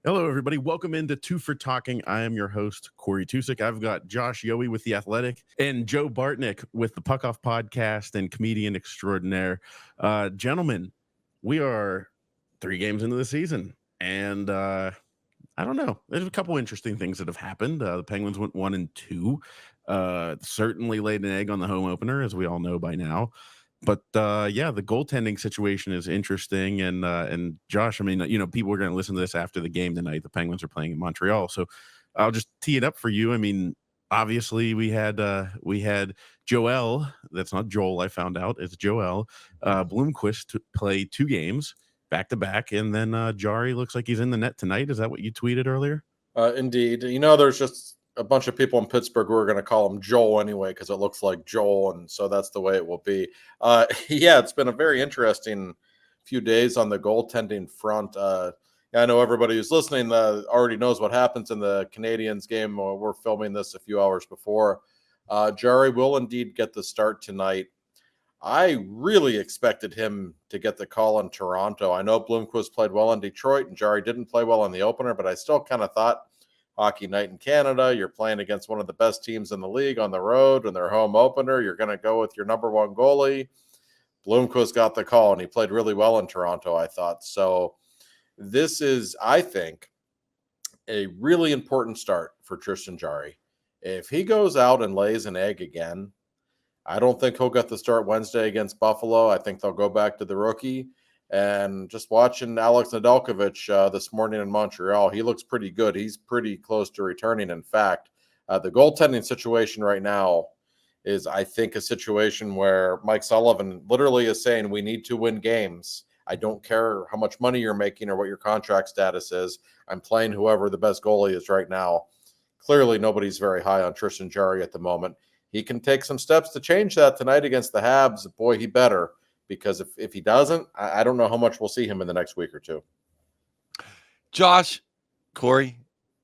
Hello, everybody. Welcome into Two for Talking. I am your host, Corey Tusick. I've got Josh Yowie with The Athletic and Joe Bartnick with the Puck Off Podcast and comedian extraordinaire. Gentlemen, we are 3 games into the season, and I don't know. There's a couple interesting things that have happened. The Penguins went 1-2. Certainly laid an egg on the home opener, as we all know by now. But yeah, the goaltending situation is interesting, and Josh, I mean, people are going to listen to this after the game tonight. The Penguins are playing in Montreal, so I'll just tee it up for you. I mean, obviously, we had Joel. That's not Joel. I found out it's Joel Blomqvist to play 2 games back to back, and then Jarry looks like he's in the net tonight. Is that what you tweeted earlier? Indeed. There's just a bunch of people in Pittsburgh who are going to call him Joel anyway because it looks like Joel, and so that's the way it will be. Yeah, it's been a very interesting few days on the goaltending front. I know everybody who's listening already knows what happens in the Canadiens game. We're filming this a few hours before. Jarry will indeed get the start tonight. I really expected him to get the call in Toronto. I know Blomqvist played well in Detroit and Jarry didn't play well in the opener, but I still kind of thought hockey night in Canada, you're playing against one of the best teams in the league on the road in their home opener. You're going to go with your number one goalie. Blomqvist got the call and he played really well in Toronto, I thought. So this is, I think, a really important start for Tristan Jarry. If he goes out and lays an egg again, I don't think he'll get the start Wednesday against Buffalo. I think they'll go back to the rookie. And just watching Alex Nedeljkovic this morning in Montreal, he looks pretty good. He's pretty close to returning. In fact, the goaltending situation right now is, I think, a situation where Mike Sullivan literally is saying we need to win games. I don't care how much money you're making or what your contract status is. I'm playing whoever the best goalie is right now. Clearly, nobody's very high on Tristan Jarry at the moment. He can take some steps to change that tonight against the Habs. Boy, he better. Because if he doesn't, I don't know how much we'll see him in the next week or two. Josh, Corey,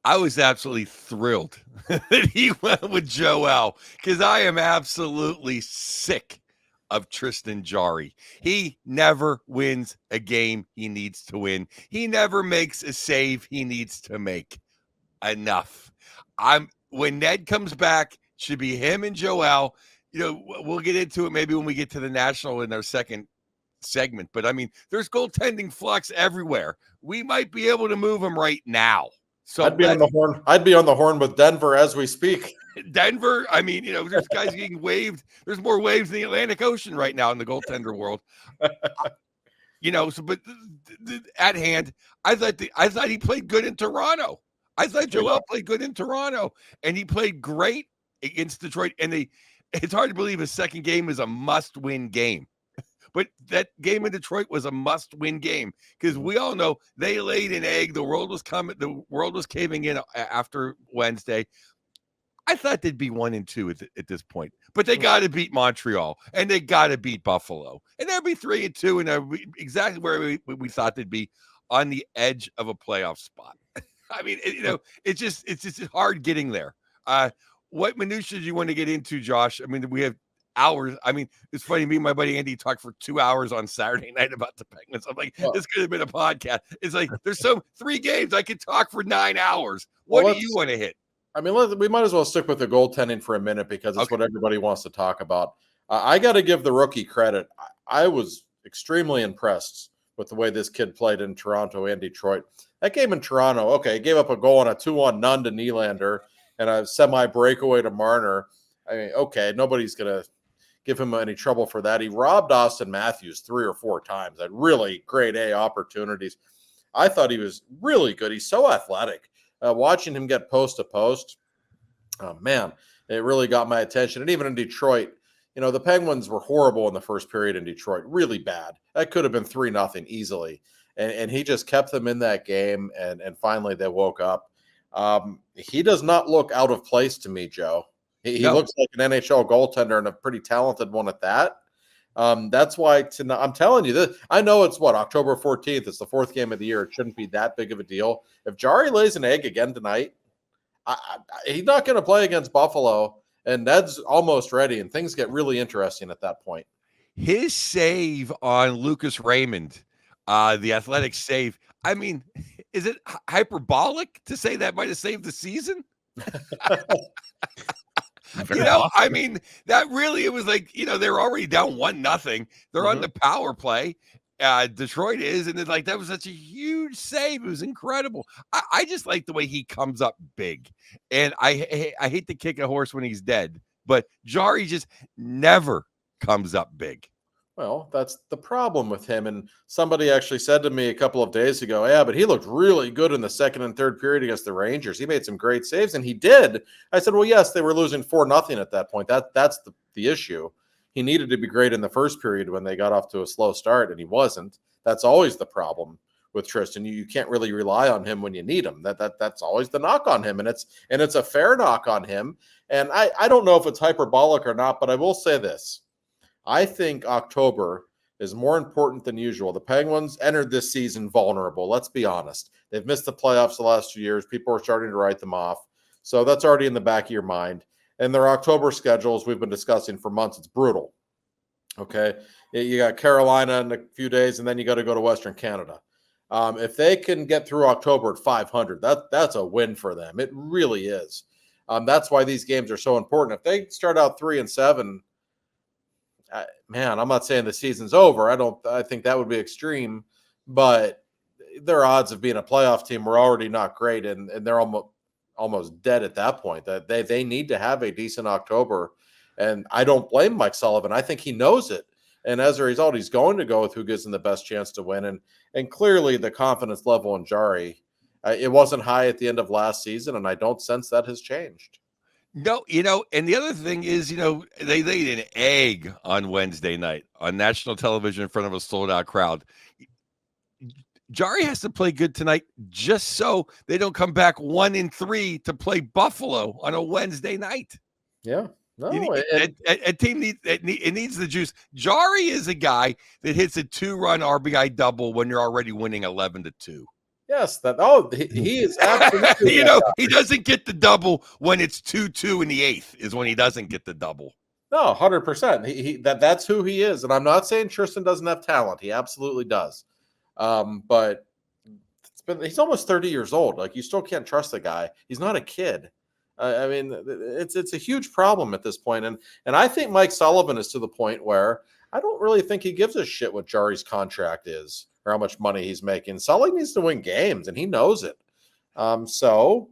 I was absolutely thrilled that he went with Joel because I am absolutely sick of Tristan Jarry. He never wins a game he needs to win. He never makes a save he needs to make. Enough. When Ned comes back, should be him and Joel. We'll get into it maybe when we get to the National in our second segment. But, I mean, there's goaltending flux everywhere. We might be able to move him right now. So I'd be on the horn. I'd be on the horn with Denver as we speak. Denver, I mean, there's guys getting waved. There's more waves in the Atlantic Ocean right now in the goaltender world. But at hand, I thought he played good in Toronto. I thought Joel played good in Toronto, and he played great against Detroit. And it's hard to believe his second game is a must-win game. But that game in Detroit was a must-win game because we all know they laid an egg. The world was coming. The world was caving in after Wednesday. I thought they'd be 1-2 at this point, but they got to beat Montreal and they got to beat Buffalo, and they'll be 3-2, and they'll be exactly where we thought they'd be, on the edge of a playoff spot. I mean, it's just hard getting there. What minutia do you want to get into, Josh? I mean, we have hours. I mean, it's funny. Me and my buddy Andy talked for 2 hours on Saturday night about the Penguins. I'm like, this could have been a podcast. It's like there's 3 games I could talk for 9 hours. What do you want to hit? I mean, we might as well stick with the goaltending for a minute because it's what everybody wants to talk about. I got to give the rookie credit. I was extremely impressed with the way this kid played in Toronto and Detroit. That game in Toronto, okay, he gave up a goal on a 2-on none to Nylander and a semi-breakaway to Marner. I mean, okay, nobody's going to give him any trouble for that. He robbed Austin Matthews 3 or 4 times at really grade A opportunities. I thought he was really good. He's so athletic. Watching him get post to post, oh, man, it really got my attention. And even in Detroit, the Penguins were horrible in the first period in Detroit, really bad. That could have been 3-0 easily. And he just kept them in that game, and finally they woke up. He does not look out of place to me, Joe. He looks like an NHL goaltender and a pretty talented one at that. That's why I'm telling you this. I know it's October 14th. It's the 4th game of the year. It shouldn't be that big of a deal. If Jarry lays an egg again tonight, he's not going to play against Buffalo, and Ned's almost ready, and things get really interesting at that point. His save on Lucas Raymond, the Athletic save, I mean, is it hyperbolic to say that might have saved the season? I mean, that really, it was like, they're already down 1-0. They're on the power play. Detroit is, and it's like, that was such a huge save. It was incredible. I just like the way he comes up big, and I hate to kick a horse when he's dead, but Jarry just never comes up big. Well, that's the problem with him. And somebody actually said to me a couple of days ago, yeah, but he looked really good in the second and third period against the Rangers. He made some great saves, and he did. I said, well, yes, they were losing 4-0 at that point. That's the issue. He needed to be great in the first period when they got off to a slow start, and he wasn't. That's always the problem with Tristan. You can't really rely on him when you need him. That's always the knock on him, and it's a fair knock on him. And I don't know if it's hyperbolic or not, but I will say this. I think October is more important than usual. The Penguins entered this season vulnerable. Let's be honest. They've missed the playoffs the last 2 years. People are starting to write them off. So that's already in the back of your mind. And their October schedules we've been discussing for months. It's brutal. Okay. You got Carolina in a few days, and then you got to go to Western Canada. If they can get through October at 500, that's a win for them. It really is. That's why these games are so important. If they start out 3-7, man, I'm not saying the season's over. I think that would be extreme, but their odds of being a playoff team were already not great, and they're almost dead at that point. That they need to have a decent October, and I don't blame Mike Sullivan. I think he knows it, and as a result, he's going to go with who gives them the best chance to win. And clearly, the confidence level in Jarry, it wasn't high at the end of last season, and I don't sense that has changed. No, and the other thing is, they laid an egg on Wednesday night on national television in front of a sold-out crowd. Jarry has to play good tonight just so they don't come back 1-3 to play Buffalo on a Wednesday night. Yeah. No, a team needs the juice. Jarry is a guy that hits a 2-run RBI double when you're already winning 11-2. Yes, he is absolutely. He doesn't get the double when it's 2-2 in the eighth. Is when he doesn't get the double. No, 100%. That's who he is, and I'm not saying Tristan doesn't have talent. He absolutely does. But he's almost 30 years old. Like, you still can't trust the guy. He's not a kid. I mean, it's a huge problem at this point, and I think Mike Sullivan is to the point where I don't really think he gives a shit what Jarry's contract is or how much money he's making. Sully needs to win games, and he knows it. So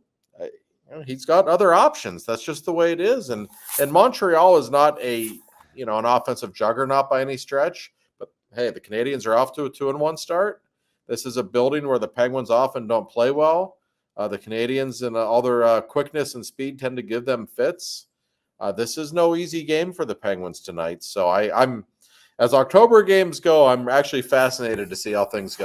he's got other options. That's just the way it is. And Montreal is not an offensive juggernaut by any stretch. But hey, the Canadiens are off to a 2-1 start. This is a building where the Penguins often don't play well. The Canadiens and all their quickness and speed tend to give them fits. This is no easy game for the Penguins tonight. So I'm as October games go, I'm actually fascinated to see how things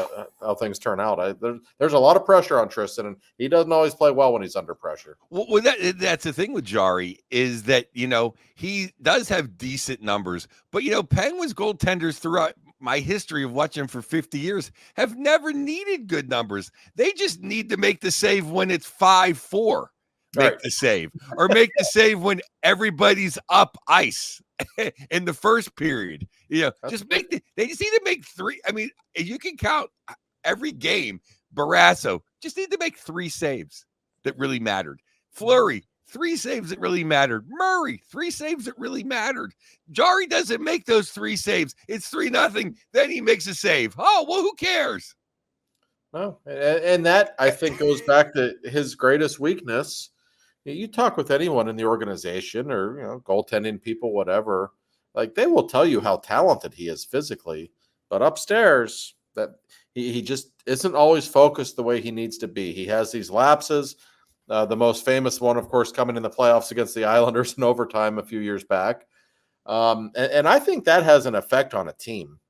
turn out. There's a lot of pressure on Tristan, and he doesn't always play well when he's under pressure. Well, that's the thing with Jarry is that, he does have decent numbers, but, Penguins goaltenders throughout my history of watching for 50 years have never needed good numbers. They just need to make the save when it's 5-4. Make the save, or make the save when everybody's up ice in the first period. They just need to make 3. I mean, you can count every game. Barrasso just need to make 3 saves that really mattered. Fleury, 3 saves that really mattered. Murray, 3 saves that really mattered. Jarry doesn't make those 3 saves. It's 3-0. Then he makes a save. Oh, well, who cares? No, and that, I think, goes back to his greatest weakness. You talk with anyone in the organization or, goaltending people, whatever, like, they will tell you how talented he is physically, but upstairs that he just isn't always focused the way he needs to be. He has these lapses. The most famous one, of course, coming in the playoffs against the Islanders in overtime a few years back. And I think that has an effect on a team.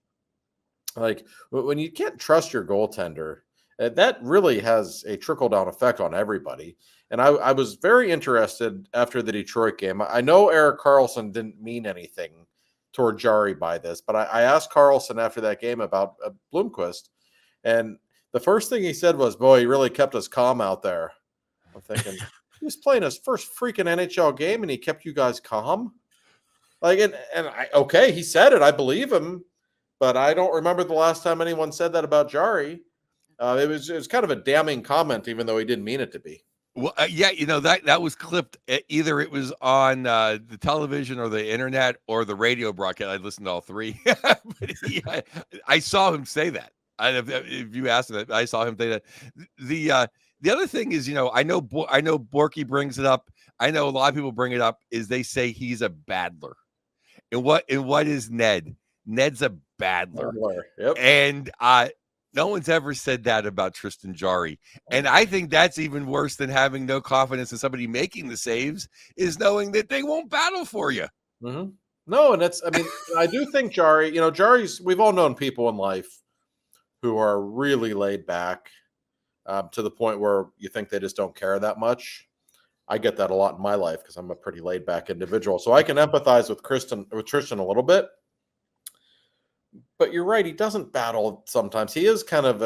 Like, when you can't trust your goaltender, that really has a trickle-down effect on everybody. And I was very interested after the Detroit game. I know Erik Karlsson didn't mean anything toward Jarry by this, but I asked Karlsson after that game about Blomqvist, and the first thing he said was, boy, he really kept us calm out there. I'm thinking, he was playing his first freaking NHL game, and he kept you guys calm? Like, okay, he said it. I believe him, but I don't remember the last time anyone said that about Jarry. It was kind of a damning comment, even though he didn't mean it to be. Well, yeah, that was clipped. Either it was on the television or the internet or the radio broadcast. I listened to all three. But I saw him say that. If you asked him, I saw him say that. The other thing is, I know Borky brings it up. I know a lot of people bring it up. Is they say he's a battler, and what is Ned? Ned's a battler. Yep. And no one's ever said that about Tristan Jarry. And I think that's even worse than having no confidence in somebody making the saves, is knowing that they won't battle for you. Mm-hmm. No, and I do think Jarry, Jarry's, we've all known people in life who are really laid back to the point where you think they just don't care that much. I get that a lot in my life because I'm a pretty laid back individual. So I can empathize with Tristan a little bit. But you're right, he doesn't battle sometimes. He is kind of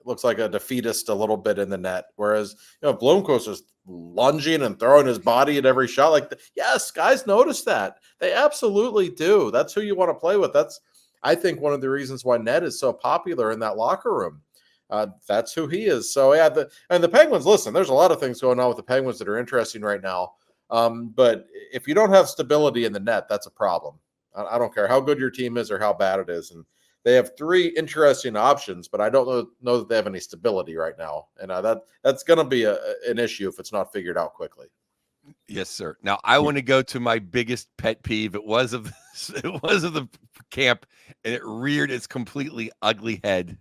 looks like a defeatist a little bit in the net. Whereas, Blomqvist is lunging and throwing his body at every shot. Yes, guys notice that. They absolutely do. That's who you want to play with. That's, I think, one of the reasons why Ned is so popular in that locker room. That's who he is. So, yeah, the Penguins, listen, there's a lot of things going on with the Penguins that are interesting right now. But if you don't have stability in the net, that's a problem. I don't care how good your team is or how bad it is. And they have three interesting options, but I don't know that they have any stability right now. And that's going to be an issue if it's not figured out quickly. Yes, sir. Now I want to go to my biggest pet peeve. It was of the camp, and it reared its completely ugly head.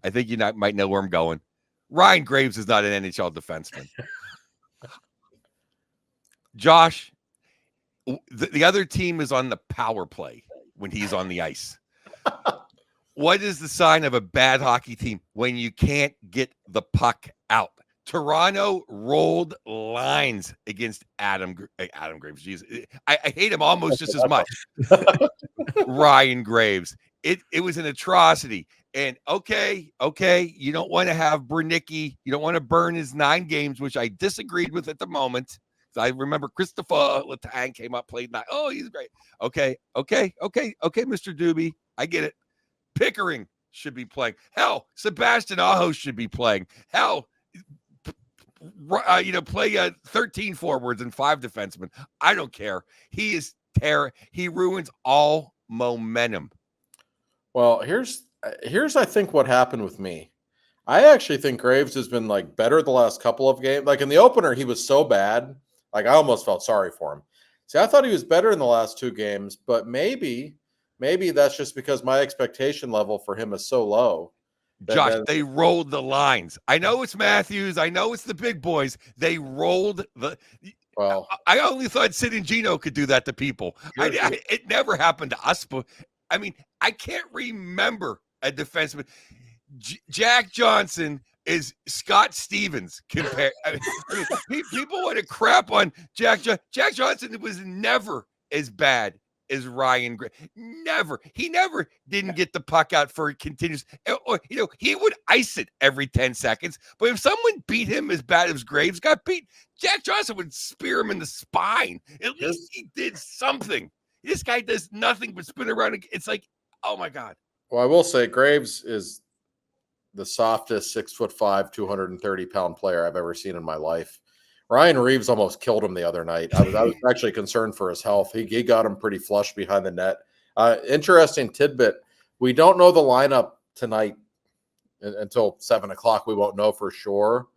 I think you might know where I'm going. Ryan Graves is not an NHL defenseman. Josh, the other team is on the power play when he's on the ice. What is the sign of a bad hockey team? When you can't get the puck out. Toronto rolled lines against Adam Graves. Jeez, I hate him almost just as much. Ryan Graves. It was an atrocity. And okay, you don't want to have Bernicki. You don't want to burn his 9 games, which I disagreed with at the moment. I remember Christopher Letang came up, played 9. Oh, he's great. Okay, Mr. Doobie. I get it. Pickering should be playing. Hell, Sebastian Aho should be playing. Hell, play 13 forwards and 5 defensemen. I don't care. He is terror. He ruins all momentum. Well, here's I think what happened with me. I actually think Graves has been better the last couple of games. In the opener, he was so bad. I almost felt sorry for him. See, I thought he was better in the last 2 games, but maybe that's just because my expectation level for him is so low. Josh, they rolled the lines. I know it's Matthews. I know it's the big boys. They rolled the. Well, I only thought Sid and Gino could do that to people. It never happened to us. But I can't remember a defenseman. Jack Johnson is Scott Stevens compared. People want to crap on Jack Johnson. It was never as bad as Ryan Graves. Never. He never didn't get the puck out for continuous. Or, he would ice it every 10 seconds. But if someone beat him as bad as Graves got beat, Jack Johnson would spear him in the spine. At least he did something. This guy does nothing but spin around. It's oh my God. Well, I will say Graves is the softest 6'5", 230-pound player I've ever seen in my life. Ryan Reeves almost killed him the other night. I was actually concerned for his health. He got him pretty flush behind the net. Interesting tidbit. We don't know the lineup tonight until 7:00. We won't know for sure.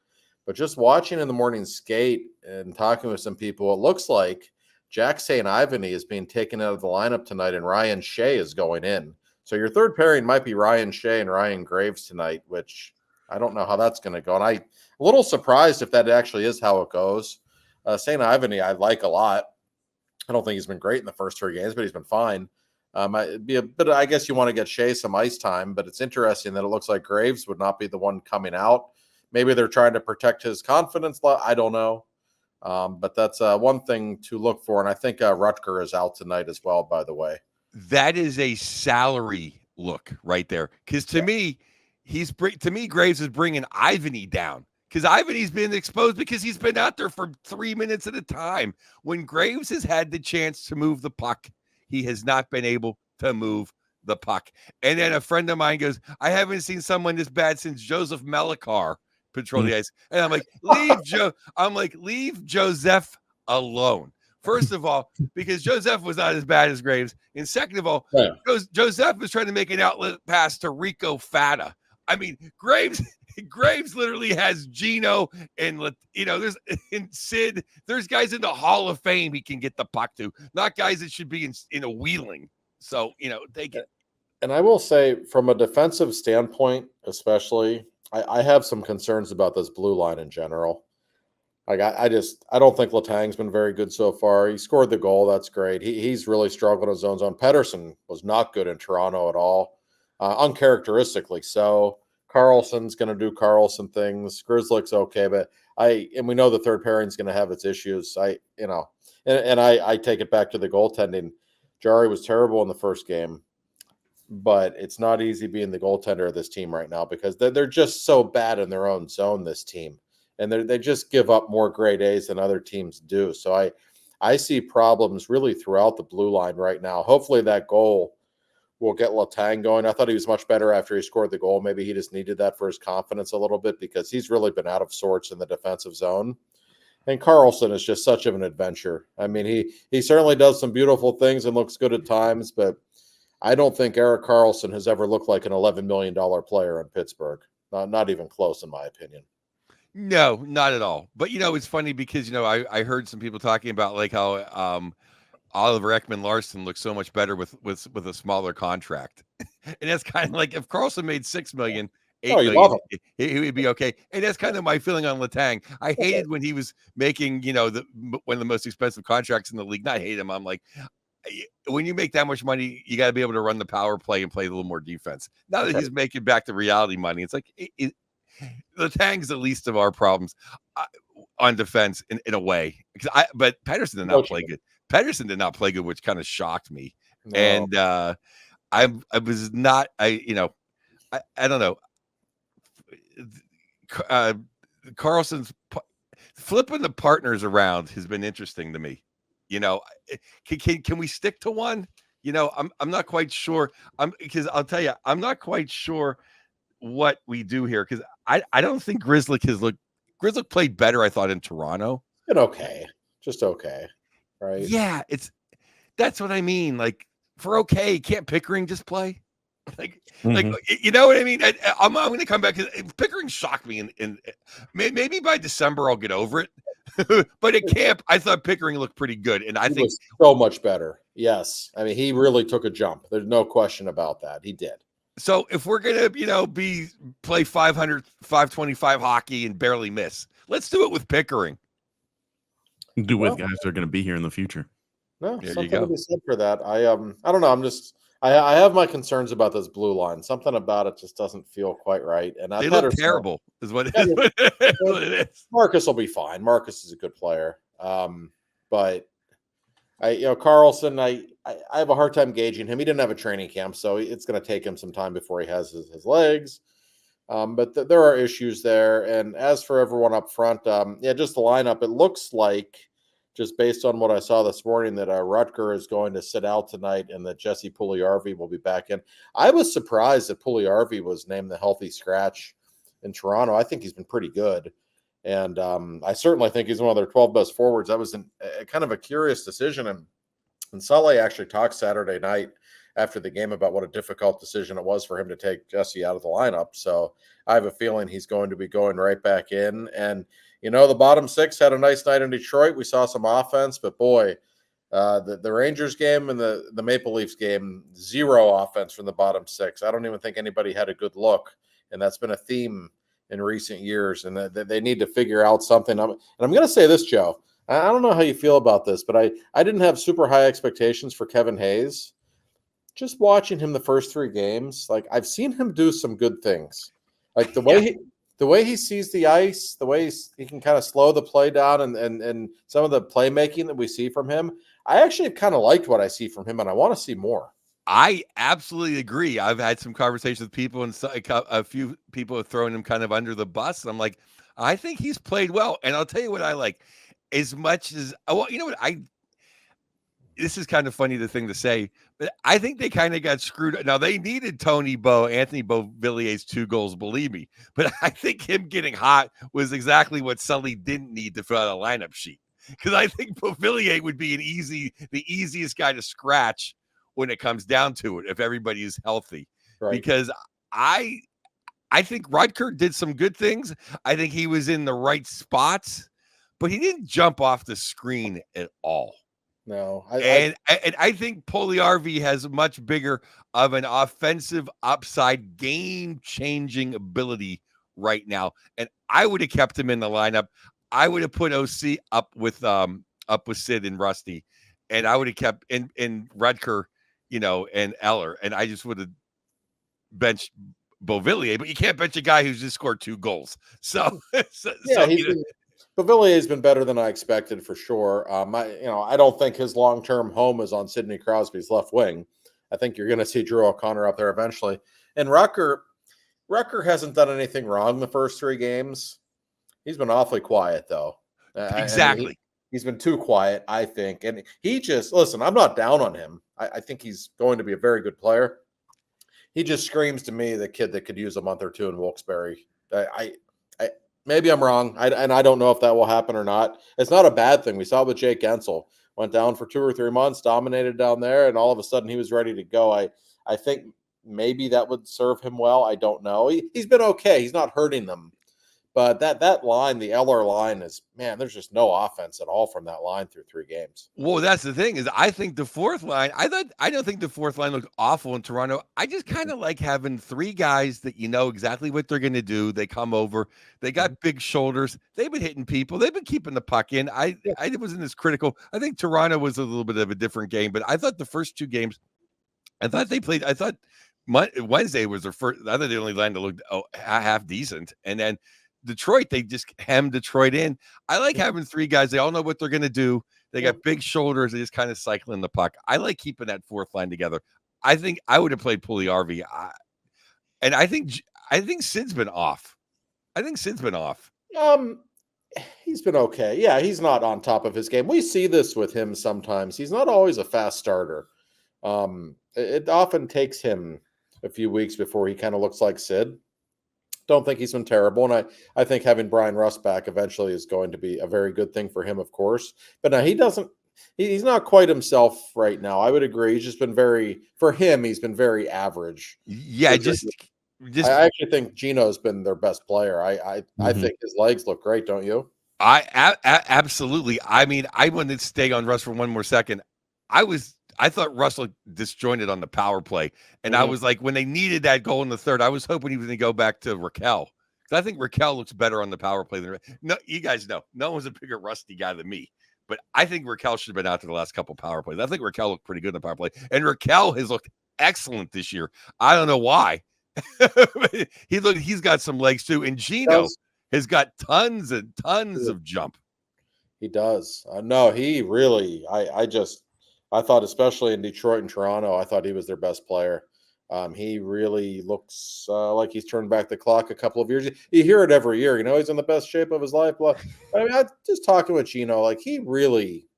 But just watching in the morning skate and talking with some people, it looks like Jack St. Ivany is being taken out of the lineup tonight and Ryan Shea is going in. So your third pairing might be Ryan Shea and Ryan Graves tonight, which I don't know how that's going to go. And I'm a little surprised if that actually is how it goes. St. Ivany I like a lot. I don't think he's been great in the first 3 games, but he's been fine. It'd be a bit, I guess you want to get Shea some ice time, but it's interesting that it looks like Graves would not be the one coming out. Maybe they're trying to protect his confidence. I don't know. But that's one thing to look for. And I think Rutger is out tonight as well, by the way. That is a salary look right there. Because to me, Graves is bringing Ivany down. Because Ivany's been exposed because he's been out there for 3 minutes at a time. When Graves has had the chance to move the puck, he has not been able to move the puck. And then a friend of mine goes, I haven't seen someone this bad since Joseph Melikar patrol the ice. And I'm like, leave Joseph alone. First of all, because Joseph was not as bad as Graves. And second of all, Joseph was trying to make an outlet pass to Rico Fata. I mean, Graves literally has Gino and there's in Sid. There's guys in the Hall of Fame he can get the puck to, not guys that should be in a wheeling. So they get. And I will say, from a defensive standpoint, especially, I have some concerns about this blue line in general. Like I don't think Letang's been very good so far. He scored the goal. That's great. He's really struggled in his own zone. Pettersson was not good in Toronto at all, uncharacteristically so. Carlson's going to do Carlson things. Grzelcyk's okay, but we know the third pairing's going to have its issues. I take it back to the goaltending. Jarry was terrible in the first game, but it's not easy being the goaltender of this team right now because they're just so bad in their own zone, this team. And they just give up more grade A's than other teams do. So I see problems really throughout the blue line right now. Hopefully that goal will get Letang going. I thought he was much better after he scored the goal. Maybe he just needed that for his confidence a little bit because he's really been out of sorts in the defensive zone. And Carlson is just such of an adventure. I mean, he certainly does some beautiful things and looks good at times, but I don't think Erik Karlsson has ever looked like an $11 million player in Pittsburgh. Not even close, in my opinion. No, not at all. But it's funny because I heard some people talking about like how Oliver Ekman-Larsson looks so much better with a smaller contract, and that's kind of like if Karlsson made $6 million, $8 million, he would be okay. And that's kind of my feeling on Letang. I hated when he was making one of the most expensive contracts in the league. Not hate him. I'm like, when you make that much money, you got to be able to run the power play and play a little more defense. Now that he's making back the reality money, it's like Letang's the least of our problems on defense in a way. But Pettersson did not play good. Pettersson did not play good, which kind of shocked me. No. And I was not. I don't know. Carlson's flipping the partners around has been interesting to me. Can we stick to one? I'm not quite sure. Because I'll tell you, I'm not quite sure what we do here because I don't think Grzelcyk played better, I thought, in Toronto. Just okay, right? Yeah, that's what I mean. Like for okay, can't Pickering just play? Like you know what I mean? I'm going to come back because Pickering shocked me, and maybe by December I'll get over it. But at camp, I thought Pickering looked pretty good, and I think so much better. Yes, I mean he really took a jump. There's no question about that. He did. So if we're gonna, play 500, 525 hockey and barely miss, let's do it with Pickering. Do with guys that are going to be here in the future. No, there something to be said for that. I don't know. I have my concerns about this blue line. Something about it just doesn't feel quite right. And they look terrible, is what it is. Marcus will be fine. Marcus is a good player, but Carlson, I have a hard time gauging him. He didn't have a training camp, so it's going to take him some time before he has his legs. But there are issues there. And as for everyone up front, just the lineup, it looks like, just based on what I saw this morning, that Rutger is going to sit out tonight and that Jesse Puljujarvi will be back in. I was surprised that Puljujarvi was named the healthy scratch in Toronto. I think he's been pretty good. And I certainly think he's one of their 12 best forwards. That was a kind of a curious decision. And Sully actually talked Saturday night after the game about what a difficult decision it was for him to take Jesse out of the lineup. So I have a feeling he's going to be going right back in. And, the bottom six had a nice night in Detroit. We saw some offense, but boy, the Rangers game and the Maple Leafs game, zero offense from the bottom six. I don't even think anybody had a good look. And that's been a theme in recent years, and they need to figure out something. And I'm going to say this, Joe. I don't know how you feel about this, but I didn't have super high expectations for Kevin Hayes. Just watching him the first three games, like I've seen him do some good things, like the way he sees the ice, the way he can kind of slow the play down, and some of the playmaking that we see from him. I actually kind of liked what I see from him, and I want to see more. I absolutely agree. I've had some conversations with people, and a few people have thrown him kind of under the bus. And I'm like, I think he's played well. And I'll tell you what I like. As much as, you know what, this is kind of funny, the thing to say, but I think they kind of got screwed. Now, they needed Anthony Beauvillier's 2 goals, believe me. But I think him getting hot was exactly what Sully didn't need to fill out a lineup sheet. Because I think Beauvillier would be the easiest guy to scratch when it comes down to it, if everybody is healthy. Right. Because I think Rutger did some good things. I think he was in the right spots, but he didn't jump off the screen at all. No, I think Puljujärvi has much bigger of an offensive upside, game-changing ability right now, and I would have kept him in the lineup. I would have put OC up with Sid and Rusty, and I would have kept in Rutger, and Eller, and I just would have benched Beauvillier. But you can't bench a guy who's just scored 2 goals. So Beauvillier has been better than I expected, for sure. I don't think his long-term home is on Sidney Crosby's left wing. I think you're going to see Drew O'Connor up there eventually. And Rutger hasn't done anything wrong the first 3 games. He's been awfully quiet, though. Exactly. He's been too quiet, I think. And he just, listen, I'm not down on him. I think he's going to be a very good player. He just screams to me the kid that could use a month or 2 in Wilkes-Barre. Maybe I'm wrong, and I don't know if that will happen or not. It's not a bad thing. We saw it with Jake Gensel. Went down for 2 or 3 months, dominated down there, and all of a sudden he was ready to go. I think maybe that would serve him well. I don't know. He's been okay. He's not hurting them. But that line, the Eller line, is, man, there's just no offense at all from that line through 3 games. Well, that's the thing, is I think the 4th line, I don't think the 4th line looked awful in Toronto. I just kind of like having 3 guys that you know exactly what they're going to do. They come over, they got big shoulders, they've been hitting people, they've been keeping the puck in. I wasn't as critical. I think Toronto was a little bit of a different game, but I thought the first 2 games, I thought Wednesday was their first. I thought the only line that looked half decent, and then Detroit, they just hemmed Detroit in. I like having 3 guys. They all know what they're going to do. They got big shoulders. They just kind of cycling the puck. I like keeping that 4th line together. I think I would have played Puljujärvi. And I think Sid's been off. He's been okay. Yeah, he's not on top of his game. We see this with him sometimes. He's not always a fast starter. It often takes him a few weeks before he kind of looks like Sid. Don't think he's been terrible, and I think having Brian Rust back eventually is going to be a very good thing for him, of course. But no, he's not quite himself right now. I would agree. He's just been he's been very average. Yeah, I actually think Gino's been their best player. I think his legs look great, don't you? Absolutely. I mean, I want to stay on Rust for one more second. I thought Russ looked disjointed on the power play. And I was like, when they needed that goal in the 3rd, I was hoping he was going to go back to Raquel. Because I think Raquel looks better on the power play than no. You guys know, no one's a bigger Rusty guy than me. But I think Raquel should have been out to the last couple power plays. I think Raquel looked pretty good in the power play. And Raquel has looked excellent this year. I don't know why. He's got some legs too. And Gino has got tons and tons of jump. He does. No, he really, I thought, especially in Detroit and Toronto, I thought he was their best player. He really looks like he's turned back the clock a couple of years. You hear it every year. He's in the best shape of his life. I mean, I just talking with Gino, like, he really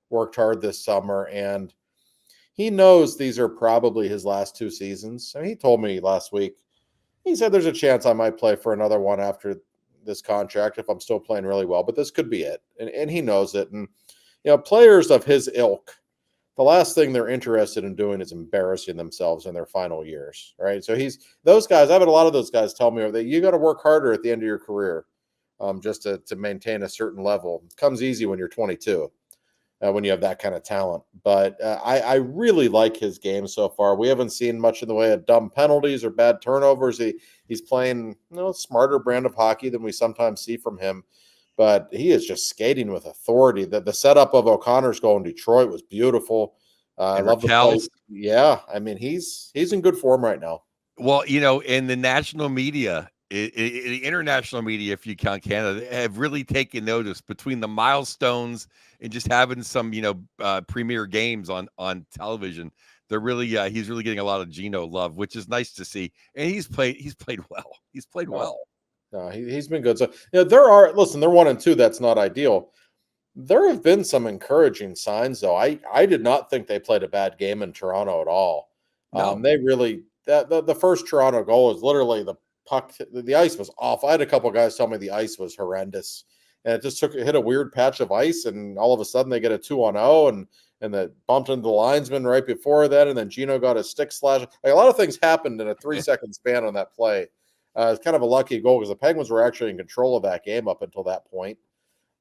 worked hard this summer, and he knows these are probably his last 2 seasons. I mean, he told me last week, he said there's a chance I might play for another one after this contract if I'm still playing really well, but this could be it. And he knows it. And, players of his ilk, the last thing they're interested in doing is embarrassing themselves in their final years, right? So those guys, I've had a lot of those guys tell me that you got to work harder at the end of your career just to maintain a certain level. It comes easy when you're 22, when you have that kind of talent. But I really like his game so far. We haven't seen much in the way of dumb penalties or bad turnovers. He's playing a smarter brand of hockey than we sometimes see from him. But he is just skating with authority. The setup of O'Connor's goal in Detroit was beautiful. I love the play. Yeah, I mean, he's in good form right now. Well, in the national media, the international media, if you count Canada, have really taken notice between the milestones and just having some, premier games on television. They're really, he's really getting a lot of Gino love, which is nice to see. And he's played well. He's played well. No, he's been good. So they're 1-2. That's not ideal. There have been some encouraging signs, though. I did not think they played a bad game in Toronto at all. No. They really the first Toronto goal was literally the puck. The ice was off. I had a couple guys tell me the ice was horrendous, and it just hit a weird patch of ice, and all of a sudden they get a 2-on-0, and that bumped into the linesman right before that, and then Gino got a stick slash. Like, a lot of things happened in a 3-second span on that play. It's kind of a lucky goal because the Penguins were actually in control of that game up until that point.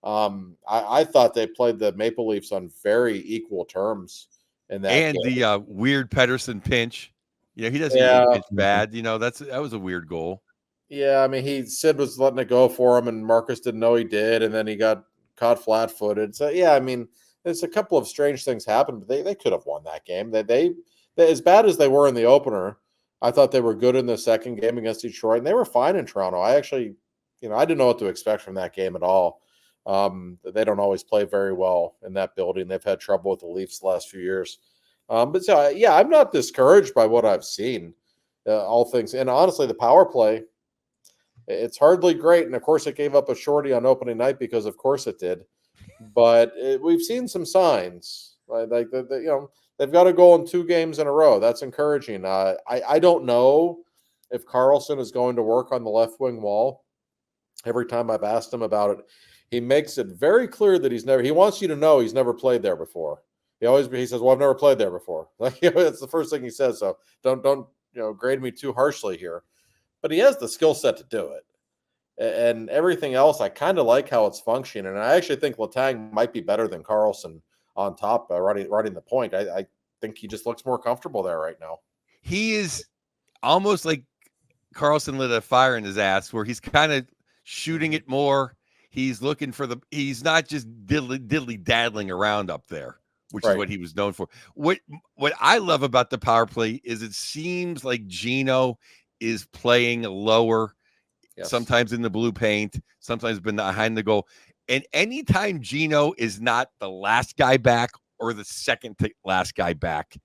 I thought they played the Maple Leafs on very equal terms in that And game. the weird Pedersen pinch. He doesn't Yeah. get pinch bad. That was a weird goal. Yeah, I mean, Sid was letting it go for him, and Marcus didn't know he did, and then he got caught flat-footed. So yeah, I mean, there's a couple of strange things happened, but they could have won that game. They as bad as they were in the opener, I thought they were good in the second game against Detroit, and they were fine in Toronto. I actually, I didn't know what to expect from that game at all. They don't always play very well in that building. They've had trouble with the Leafs the last few years. But so, yeah, I'm not discouraged by what I've seen. All things, and honestly, the power play, it's hardly great. And of course, it gave up a shorty on opening night because, of course, it did. But we've seen some signs, like they've got a goal in 2 games in a row. That's encouraging. I don't know if Carlson is going to work on the left wing wall. Every time I've asked him about it, he makes it very clear that he wants you to know he's never played there before. He says, well, I've never played there before. Like, that's the first thing he says. So don't grade me too harshly here, but he has the skill set to do it. And everything else, I kind of like how it's functioning. And I actually think Letang might be better than Carlson on top, running the point. I think he just looks more comfortable there right now. He is almost like Carlson lit a fire in his ass, where he's kind of shooting it more. He's looking for he's not just diddly daddling around up there, which is what he was known for. What I love about the power play is it seems like Gino is playing lower, sometimes in the blue paint, sometimes behind the goal. And anytime Gino is not the last guy back or the second to last guy back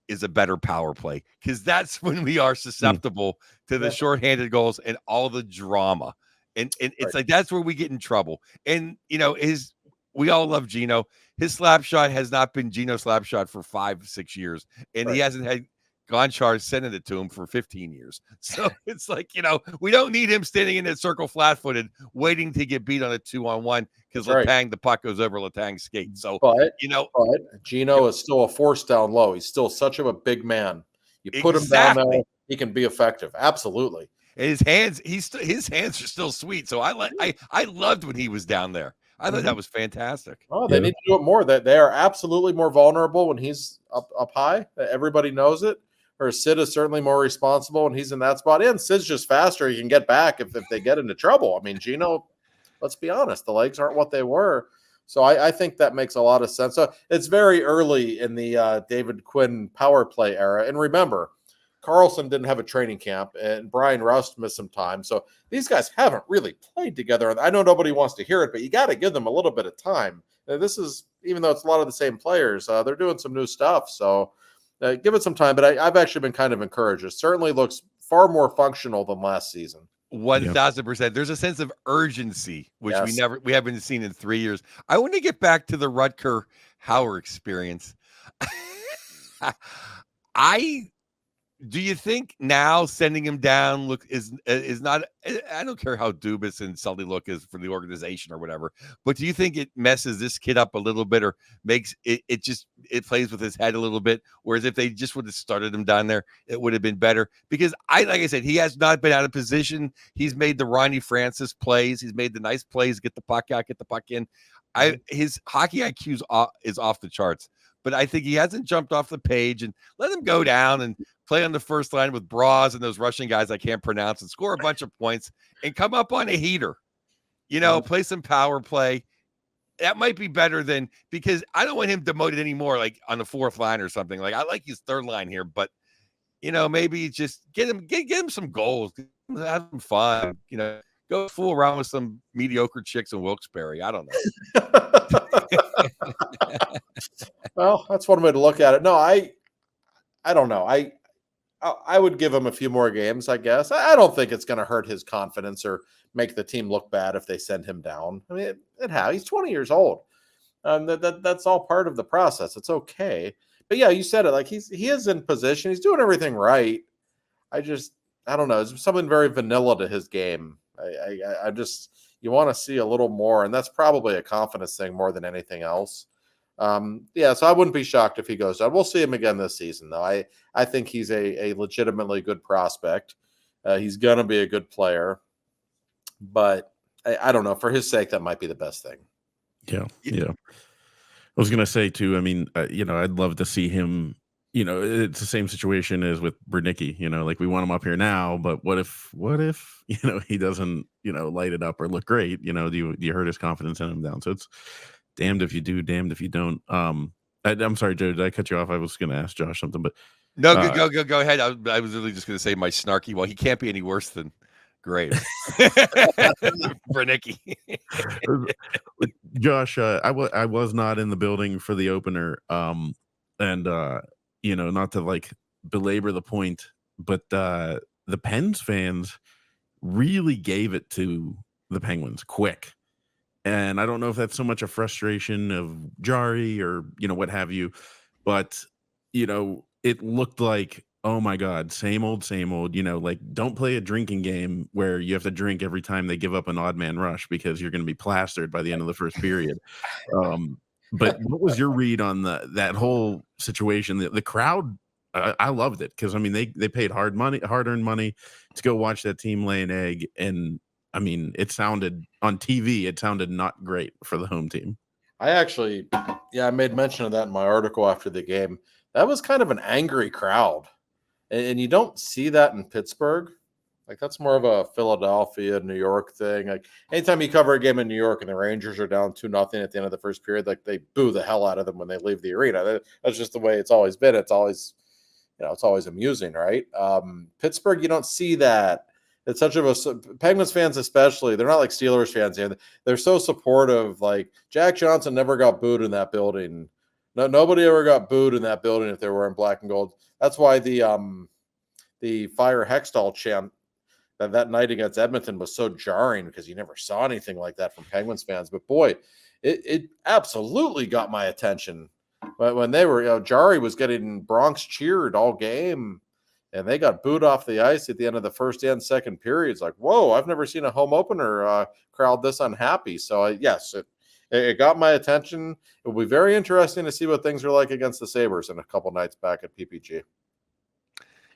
is a better power play, because that's when we are susceptible to the shorthanded goals and all the drama. And it's like, that's where we get in trouble. And, we all love Gino. His slap shot has not been Gino's slap shot for 5-6 years. And he hasn't had Gonchar sending it to him for 15 years. So it's like, we don't need him standing in that circle flat-footed, waiting to get beat on a 2-on-1, because Letang, the puck goes over Letang's skate. So, but Gino is still a force down low. He's still such a big man. You put him down there, he can be effective. Absolutely. And his hands are still sweet. So I loved when he was down there. I thought that was fantastic. Oh, they need to do it more. That they are absolutely more vulnerable when he's up high. Everybody knows it. Or Sid is certainly more responsible when he's in that spot. And Sid's just faster. He can get back if they get into trouble. I mean, Gino, let's be honest, the legs aren't what they were. So I think that makes a lot of sense. So it's very early in the David Quinn power play era. And remember, Carlson didn't have a training camp, and Brian Rust missed some time. So these guys haven't really played together. I know nobody wants to hear it, but you got to give them a little bit of time. This is, even though it's a lot of the same players, they're doing some new stuff. So give it some time. But I've actually been kind of encouraged. It certainly looks far more functional than last season. 1,000%. There's a sense of urgency, which we haven't seen in 3 years. I want to get back to the Rutger Hauer experience. Do you think now sending him down is not? I don't care how dubious and Sully look is for the organization or whatever, but do you think it messes this kid up a little bit, or makes it plays with his head a little bit? Whereas if they just would have started him down there, it would have been better. Because like I said, he has not been out of position. He's made the Ronnie Francis plays. He's made the nice plays. Get the puck out. Get the puck in. His hockey IQ is off the charts. But I think he hasn't jumped off the page, and let him go down and play on the first line with Bras and those Russian guys I can't pronounce, and score a bunch of points and come up on a heater. Play some power play. That might be better than, because I don't want him demoted anymore, like on the fourth line or something. Like, I like his third line here, but maybe just get him some goals, have some fun. Go fool around with some mediocre chicks in Wilkes-Barre. I don't know. Well, that's one way to look at it. No, I don't know. I would give him a few more games, I guess. I don't think it's going to hurt his confidence or make the team look bad if they send him down. I mean, he's 20 years old. That's all part of the process. It's okay. But yeah, you said it. Like he is in position. He's doing everything right. I don't know. There's something very vanilla to his game. I just you want to see a little more, and that's probably a confidence thing more than anything else. Yeah, so I wouldn't be shocked if he goes down. We'll see him again this season, though. I think he's a legitimately good prospect. He's gonna be a good player, but I don't know. For his sake, that might be the best thing. Yeah. I was gonna say too. I mean, I'd love to see him. It's the same situation as with Bernicki. Like we want him up here now, but what if he doesn't light it up or look great? Do you hurt his confidence in him down? So it's damned if you do, damned if you don't. I'm sorry, Joe. Did I cut you off? I was gonna ask Josh something, but no, go ahead. I was really just gonna say my snarky. Well, he can't be any worse than great. Bernicki. Josh, I was not in the building for the opener, and not to like belabor the point, but the Pens fans really gave it to the Penguins quick, and I don't know if that's so much a frustration of Jarry or what have you, but it looked like, oh my God, same old, like don't play a drinking game where you have to drink every time they give up an odd man rush because you're going to be plastered by the end of the first period. But what was your read on that whole situation? The crowd, I loved it because, I mean, they paid hard-earned money to go watch that team lay an egg. And, I mean, it sounded on TV, it sounded not great for the home team. I made mention of that in my article after the game. That was kind of an angry crowd. And you don't see that in Pittsburgh. Like that's more of a Philadelphia, New York thing. Like anytime you cover a game in New York and the Rangers are down 2-0 at the end of the first period, like they boo the hell out of them when they leave the arena. That's just the way it's always been. It's always, it's always amusing, right? Pittsburgh, you don't see that. It's such of a Penguins fans, especially. They're not like Steelers fans here. They're so supportive. Like Jack Johnson never got booed in that building. No, nobody ever got booed in that building if they were in black and gold. That's why the Fire Hextall chant that night against Edmonton was so jarring because you never saw anything like that from Penguins fans. But boy, it absolutely got my attention when they were. Jarry was getting Bronx cheered all game, and they got booed off the ice at the end of the first and second periods. Like, whoa, I've never seen a home opener crowd this unhappy. So yes, it got my attention. It will be very interesting to see what things are like against the Sabres in a couple nights back at PPG.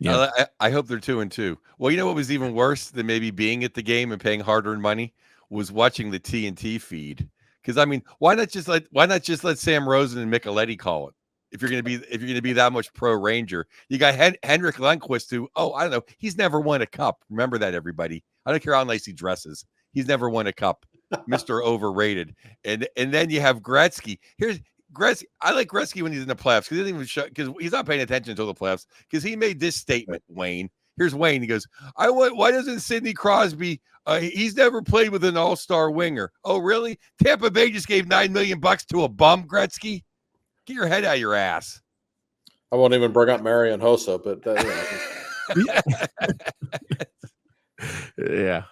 Yeah, I hope they're 2-2. Well, you know what was even worse than maybe being at the game and paying hard-earned money was watching the TNT feed. Because I mean, why not just let Sam Rosen and Micheletti call it? If you're gonna be that much pro Ranger, you got Henrik Lundqvist, who I don't know, he's never won a cup. Remember that, everybody. I don't care how nice he dresses. He's never won a cup. Mr. Overrated. And then you have Gretzky. Here's Gretzky. I like Gretzky when he's in the playoffs because he doesn't even because he's not paying attention until the playoffs. Because he made this statement, Wayne. Here's Wayne. He goes, why doesn't Sidney Crosby? He's never played with an all-star winger. Oh, really? Tampa Bay just gave $9 million to a bum, Gretzky. Get your head out of your ass. I won't even bring up Marian Hossa, but yeah,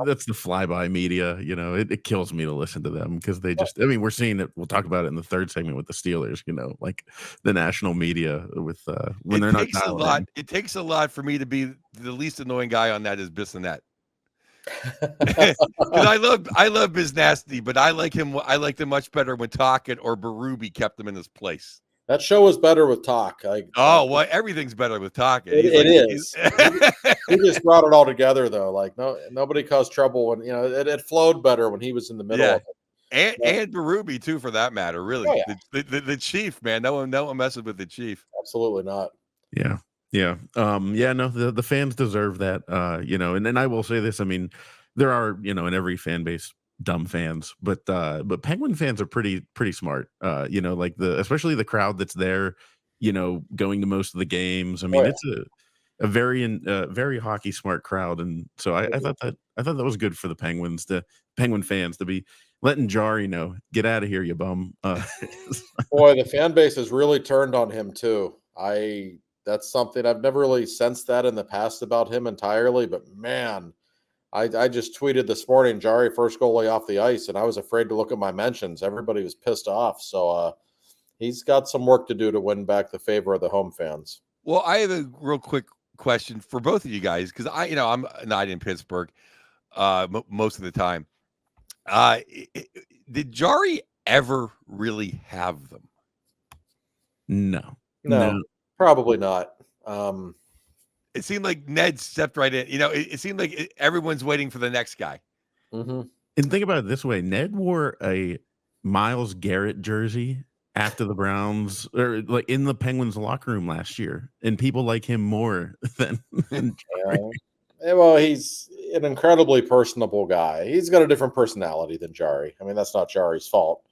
that's the flyby media. It kills me to listen to them because they just. I mean, we're seeing it. We'll talk about it in the third segment with the Steelers. Like the national media with when they're not dialed in. It takes a lot for me to be the least annoying guy on that is Bissonnette. Because I love Biz Nasty, but I liked him much better when Tocchet or Berube kept him in his place. That show was better with Talk. Everything's better with Tocchet. It is. He just brought it all together, though. Like nobody caused trouble when it flowed better when he was in the middle of it. And Berube too, for that matter. Really, the chief, man. No one messes with the chief. Absolutely not. Yeah. No, the fans deserve that. And I will say this. I mean, there are in every fan base dumb fans, but Penguin fans are pretty smart. Like especially the crowd that's there, going to most of the games. I mean, it's a very hockey smart crowd, and so I thought that was good for the Penguins, the Penguin fans, to be letting Jarry know, get out of here, you bum. Boy, the fan base has really turned on him too. That's something I've never really sensed that in the past about him entirely, but man, I just tweeted this morning, Jarry first goalie off the ice, and I was afraid to look at my mentions. Everybody was pissed off. So he's got some work to do to win back the favor of the home fans. Well, I have a real quick question for both of you guys because I'm not in Pittsburgh most of the time. Did Jarry ever really have them? No, probably not. It seemed like Ned stepped right in. It seemed like everyone's waiting for the next guy. Mm-hmm. And think about it this way: Ned wore a Myles Garrett jersey after the Browns, or like in the Penguins locker room last year, and people like him more than Yeah, well, he's an incredibly personable guy. He's got a different personality than Jarry. I mean, that's not Jarry's fault,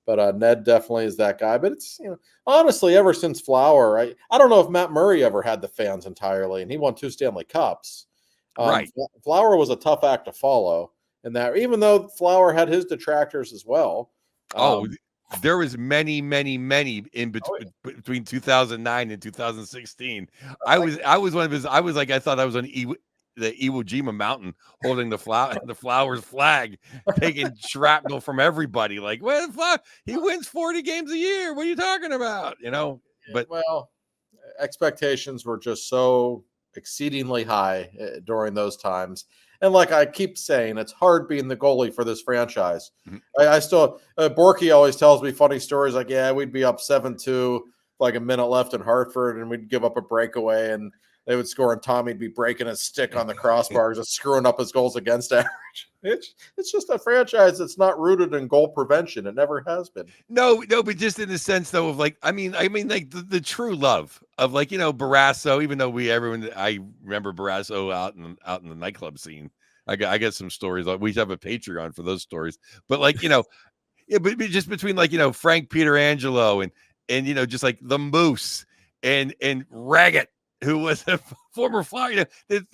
but Ned definitely is that guy. But it's honestly, ever since Flower, I don't know if Matt Murray ever had the fans entirely, and he won 2 Stanley Cups. Right, Flower was a tough act to follow, in that even though Flower had his detractors as well. There was many in between 2009 and 2016. I was one of his. I was like, I thought I was on the Iwo Jima mountain holding the Flowers flag, taking shrapnel from everybody. Like, well, he wins 40 games a year. What are you talking about? But expectations were just so exceedingly high during those times. And like I keep saying, it's hard being the goalie for this franchise. Mm-hmm. I still, Borky always tells me funny stories like, yeah, we'd be up 7-2, like a minute left in Hartford, and we'd give up a breakaway, and they would score, and Tommy'd be breaking his stick on the crossbar, just screwing up his goals against average. It's just a franchise that's not rooted in goal prevention. It never has been. No, but just in the sense though of like, I mean, like the true love of like, Barrasso, even though I remember Barrasso out in the nightclub scene. I got some stories. Like we have a Patreon for those stories, but like, yeah, but just between like, Frank Pietrangelo and just like the Moose and Raggett, who was a former Flyer. And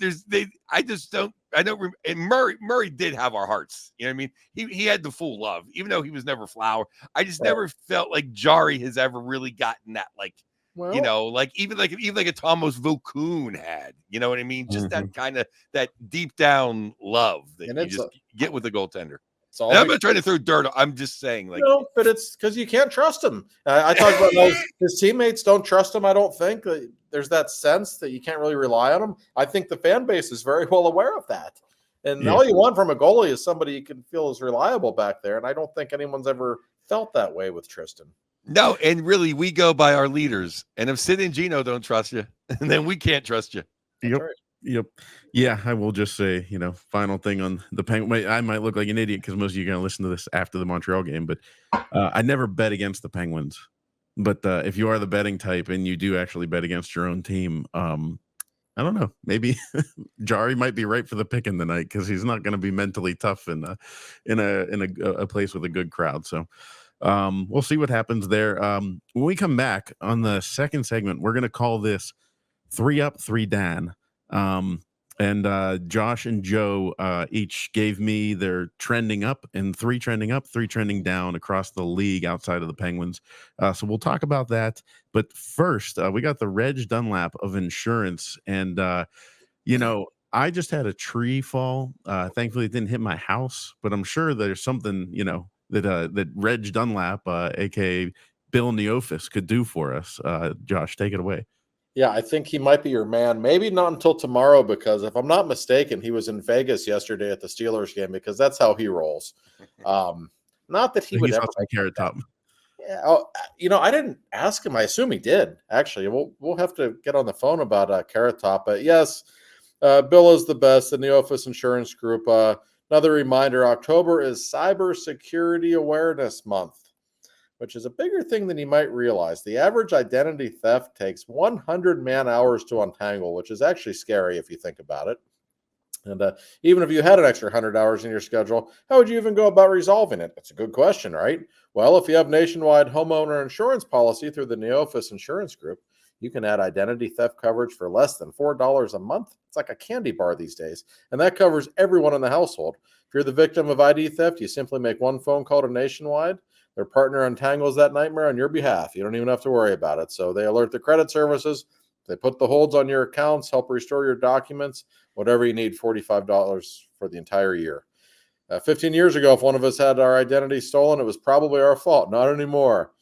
Murray did have our hearts. You know what I mean? He had the full love, even though he was never Flower. I just never felt like Jarry has ever really gotten that, like, like even like a Thomas Vokoun had, you know what I mean? Just that kind of that deep down love that you just get with the goaltender. And I'm not trying to throw dirt. I'm just saying, like, no, but it's because you can't trust him. I talk about his teammates don't trust him. I don't think there's that sense that you can't really rely on him. I think the fan base is very well aware of that. And all you want from a goalie is somebody you can feel is reliable back there. And I don't think anyone's ever felt that way with Tristan. No, and really, we go by our leaders. And if Sid and Gino don't trust you, then we can't trust you. Yep. Right. Yep. Yeah, I will just say, final thing on the Penguins. I might look like an idiot because most of you are going to listen to this after the Montreal game, but I never bet against the Penguins. But if you are the betting type and you do actually bet against your own team, I don't know. Maybe Jarry might be right for the pick in the night because he's not going to be mentally tough in a place with a good crowd. So we'll see what happens there. When we come back on the second segment, we're going to call this 3 Up, 3 Down. And Josh and Joe each gave me their trending up and 3 trending up, 3 trending down across the league outside of the Penguins. So we'll talk about that. But first, we got the Reg Dunlap of insurance. And, I just had a tree fall. Thankfully, it didn't hit my house, but I'm sure there's something, that Reg Dunlap, a.k.a. Bill Neofis, could do for us. Josh, take it away. Yeah, I think he might be your man. Maybe not until tomorrow, because if I'm not mistaken, he was in Vegas yesterday at the Steelers game, because that's how he rolls. Not that he would ever make Carrot Top. Yeah, I didn't ask him. I assume he did. Actually, we'll have to get on the phone about Carrot Top. But yes, Bill is the best in the Office Insurance Group. Another reminder: October is Cybersecurity Awareness Month, which is a bigger thing than you might realize. The average identity theft takes 100 man-hours to untangle, which is actually scary if you think about it. And even if you had an extra 100 hours in your schedule, how would you even go about resolving it? That's a good question, right? Well, if you have nationwide homeowner insurance policy through the Neofis Insurance Group, you can add identity theft coverage for less than $4 a month. It's like a candy bar these days. And that covers everyone in the household. If you're the victim of ID theft, you simply make one phone call to Nationwide. Their partner untangles that nightmare on your behalf. You don't even have to worry about it. So they alert the credit services. They put the holds on your accounts, help restore your documents, whatever you need, $45 for for the entire year. 15 years ago, if one of us had our identity stolen, it was probably our fault. Not anymore.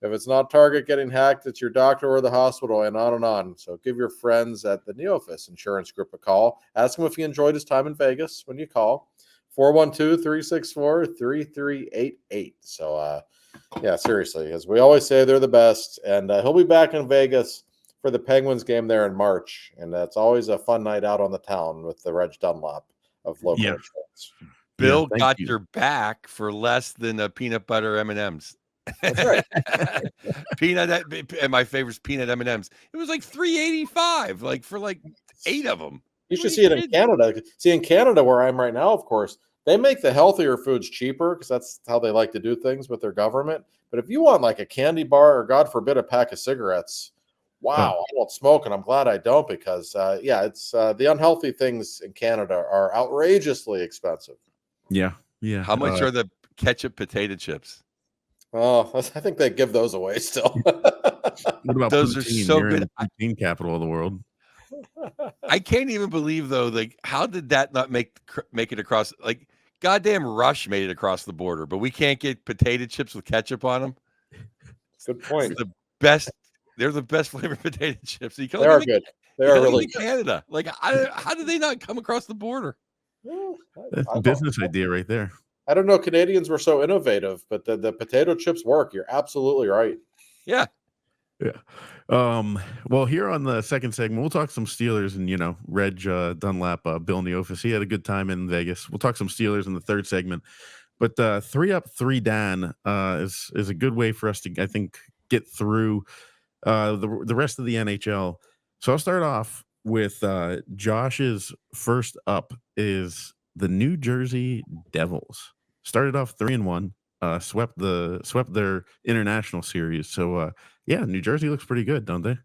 If it's not Target getting hacked, it's your doctor or the hospital, and on and on. So give your friends at the Neofis Insurance Group a call. Ask him if he enjoyed his time in Vegas when you call. 412-364-3388. So, yeah, seriously, as we always say, they're the best. And he'll be back in Vegas for the Penguins game there in March. And that's always a fun night out on the town with the Reg Dunlop of local insurance. Bill Yeah, got your back for less than a peanut butter M&Ms. That's right. And my favorite's peanut M&Ms. It was like $3.85, like for like 8 of them. You should see it in Canada. See, in Canada, where I'm right now, of course, they make the healthier foods cheaper because that's how they like to do things with their government. But if you want like a candy bar or, God forbid, a pack of cigarettes, wow, I don't smoke, and I'm glad I don't because, it's the unhealthy things in Canada are outrageously expensive. Yeah. How much are the ketchup potato chips? Oh, I think they give those away still. What about those poutine? are so You're in good. the poutine capital of the world. I can't even believe though, like how did that not make it across? Like goddamn Rush made it across the border, but we can't get potato chips with ketchup on them. Good point. It's the best. They're the best flavored potato chips. They are good. They are really good. Canada. Like, how did they not come across the border? That's a business idea right there. I don't know. Canadians were so innovative, but the potato chips work. You're absolutely right. Yeah. Well, here on the second segment, we'll talk some Steelers and, Reg Dunlap, Bill Neofis. He had a good time in Vegas. We'll talk some Steelers in the third segment. But 3 up, 3 down is a good way for us to, I think, get through the rest of the NHL. So I'll start off with Josh's first up is the New Jersey Devils. Started off 3-1, swept their international series. So New Jersey looks pretty good, don't they?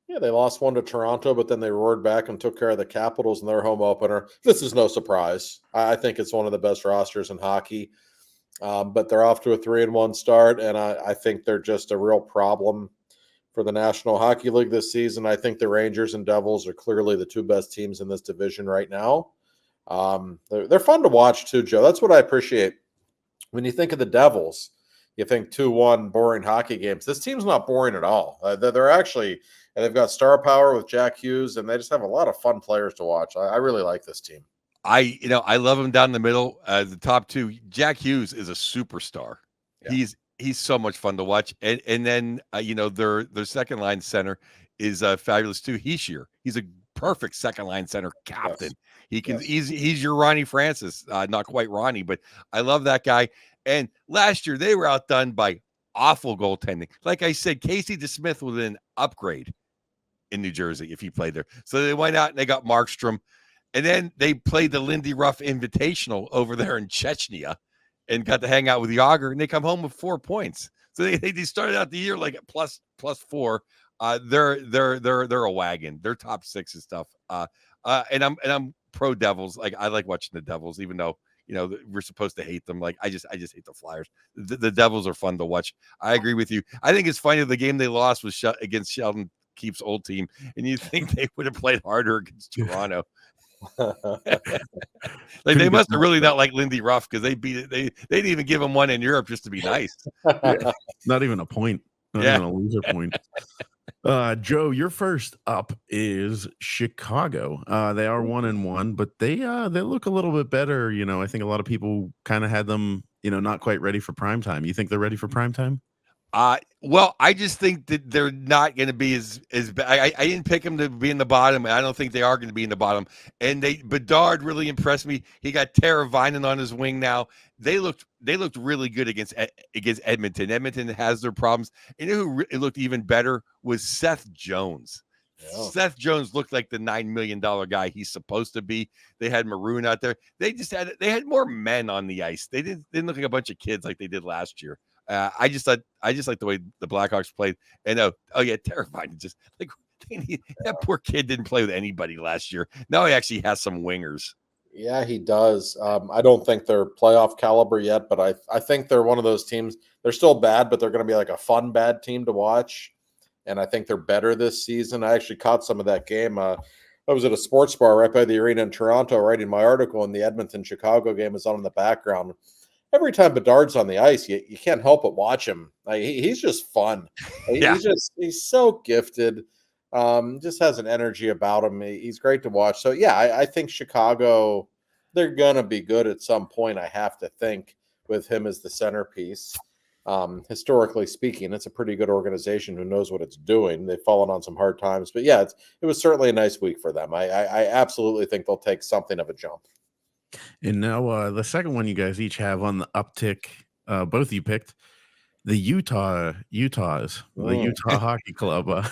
Yeah, they lost 1 to Toronto, but then they roared back and took care of the Capitals in their home opener. This is no surprise. I think it's one of the best rosters in hockey. But they're off to a 3-1 start, and I think they're just a real problem for the National Hockey League this season. I think the Rangers and Devils are clearly the 2 best teams in this division right now. They're fun to watch too, Joe. That's what I appreciate. When you think of the Devils, you think 2-1 boring hockey games. This team's not boring at all. They're actually, and they've got star power with Jack Hughes, and they just have a lot of fun players to watch. I really like this team. I love him down the middle. The top 2, Jack Hughes is a superstar. Yeah. He's so much fun to watch. And then their second line center is fabulous too. He's a perfect second line center captain. Yes. He can he's your Ronnie Francis, not quite Ronnie, but I love that guy. And last year they were outdone by awful goaltending. Like I said, Casey DeSmith was an upgrade in New Jersey if he played there. So they went out and they got Markstrom, and then they played the Lindy Ruff Invitational over there in Chechnya and got to hang out with Yager, and they come home with 4 points. So they started out the year like at plus 4. They're a wagon. Their top 6 is tough. And I'm pro Devils. Like I like watching the Devils, even though we're supposed to hate them. Like I just hate the Flyers. The Devils are fun to watch. I agree with you. I think it's funny the game they lost was against Sheldon Keefe's old team, and you think they would have played harder against Toronto. Like they must have really not liked Lindy Ruff because they beat it. They didn't even give him one in Europe just to be nice. Not even a point. Not even a loser point. Joe, your first up is Chicago. They are 1-1, but they look a little bit better. I think a lot of people kind of had them, not quite ready for prime time. You think they're ready for prime time? Well, I just think that they're not going to be as bad. I didn't pick them to be in the bottom. I don't think they are going to be in the bottom. And Bedard really impressed me. He got Tara Vinen on his wing now. They looked really good against Edmonton. Edmonton has their problems. And who looked even better was Seth Jones. Yeah. Seth Jones looked like the $9 million guy he's supposed to be. They had Maroon out there. They had more men on the ice. They didn't look like a bunch of kids like they did last year. I just like the way the Blackhawks played. And terrifying. Just like that poor kid didn't play with anybody last year. Now he actually has some wingers. Yeah, he does. I don't think they're playoff caliber yet, but I think they're one of those teams. They're still bad, but they're going to be like a fun bad team to watch. And I think they're better this season. I actually caught some of that game. I was at a sports bar right by the arena in Toronto writing my article, and the Edmonton-Chicago game is on in the background. Every time Bedard's on the ice, you can't help but watch him. Like, he's just fun. Yeah. He's so gifted. Just has an energy about him. He's great to watch. So yeah, I think Chicago, they're gonna be good at some point. I have to think, with him as the centerpiece. Historically speaking, it's a pretty good organization who knows what it's doing. They've fallen on some hard times, but yeah, it was certainly a nice week for them. I absolutely think they'll take something of a jump. And now the second one you guys each have on the uptick, both of you picked the Utahs, the Utah Hockey Club.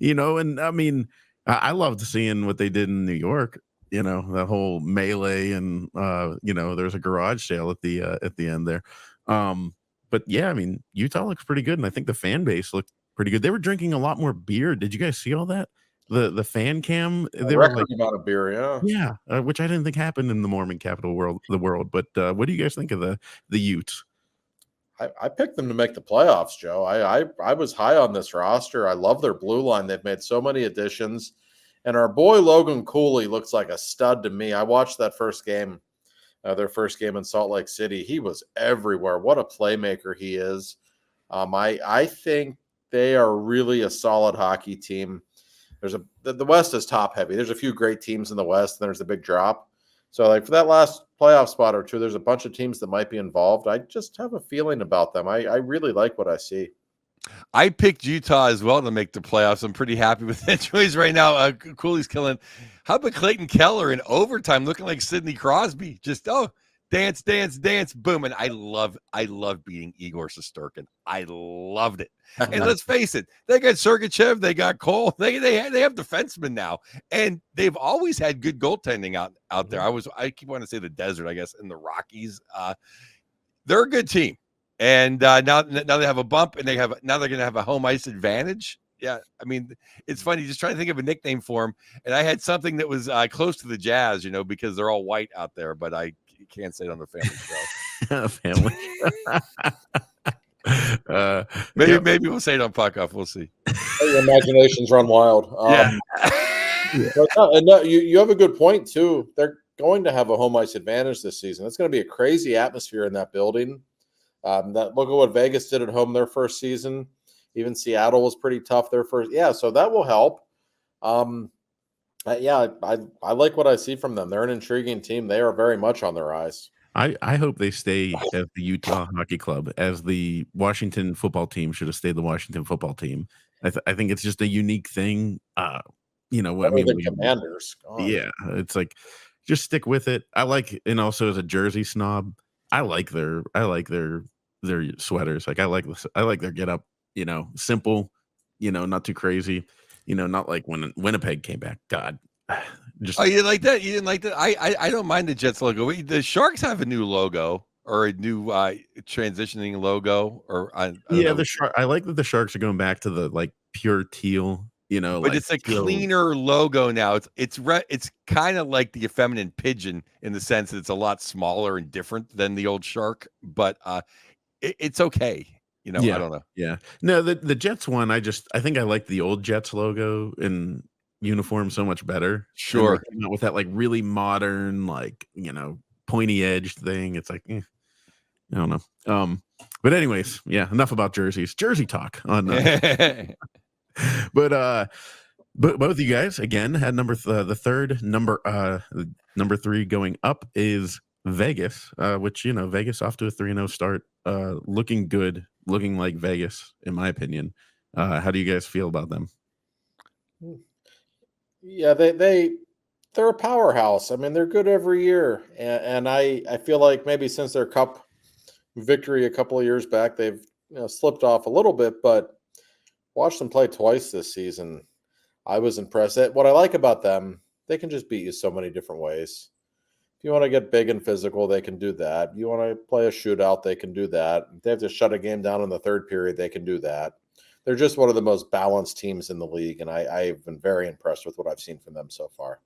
And I mean, I loved seeing what they did in New York. The whole melee, and there's a garage sale at the end there. But yeah, I mean, Utah looks pretty good, and I think the fan base looked pretty good. They were drinking a lot more beer. Did you guys see all that? The fan cam, they were like, amount of beer, yeah, which I didn't think happened in the Mormon capital the world. But what do you guys think of the Utes? I picked them to make the playoffs, Joe. I was high on this roster. I love their blue line. They've made so many additions, and our boy Logan Cooley looks like a stud to me. I watched that first game. Their first game in Salt Lake City. He was everywhere. What a playmaker he is. I think they are really a solid hockey team. The West is top heavy. There's a few great teams in the West, and there's a big drop. So like for that last playoff spot or two, there's a bunch of teams that might be involved. I just have a feeling about them. I really like what I see. I picked Utah as well to make the playoffs. I'm pretty happy with that choice right now. Cooley's killing. How about Clayton Keller in overtime, looking like Sidney Crosby? Just dance, dance, dance, boom! And I love beating Igor Shesterkin. I loved it. And let's face it, they got Sergachev, they got Cole, they have defensemen now, and they've always had good goaltending out there. I keep wanting to say the desert, I guess, in the Rockies. They're a good team. And now they have a bump, and now they're going to have a home ice advantage. Yeah, I mean, it's funny just trying to think of a nickname for them. And I had something that was close to the Jazz, because they're all white out there, but I can't say it on the family show. Maybe we'll say it on Puck Off. We'll see. Your imaginations run wild. But you have a good point too. They're going to have a home ice advantage this season. It's going to be a crazy atmosphere in that building. Look at what Vegas did at home their first season. Even Seattle was pretty tough their first. Yeah, so that will help. I like what I see from them. They're an intriguing team. They are very much on their eyes. I hope they stay as the Utah Hockey Club, as the Washington football team should have stayed the Washington football team. I think it's just a unique thing. Commanders. Yeah, it's like just stick with it. And also as a jersey snob, I like their sweaters. Like I like their get up, simple, not too crazy, not like when Winnipeg came back. God, you didn't like that? You didn't like that? I don't mind the Jets logo. The Sharks have a new logo, or a new transitioning logo, or I like that the Sharks are going back to the like pure teal. But like it's a cleaner logo now. It's kind of like the effeminate pigeon in the sense that it's a lot smaller and different than the old shark, but it's okay. I don't know. Yeah. No, the Jets one, I think I like the old Jets logo and uniform so much better. Sure. With that like really modern, like, pointy edged thing. It's like, I don't know. But anyways, yeah, enough about jerseys. Jersey talk on But both of you guys again had the third number 3 going up is Vegas, which Vegas off to a 3-0 start, looking good, looking like Vegas in my opinion. How do you guys feel about them? Yeah, they're a powerhouse. I mean, they're good every year, and I feel like maybe since their cup victory a couple of years back, they've slipped off a little bit, but watched them play twice this season. I was impressed. What I like about them, they can just beat you so many different ways. If you want to get big and physical, they can do that. You want to play a shootout, they can do that. If they have to shut a game down in the third period, they can do that. They're just one of the most balanced teams in the league, and I've been very impressed with what I've seen from them so far.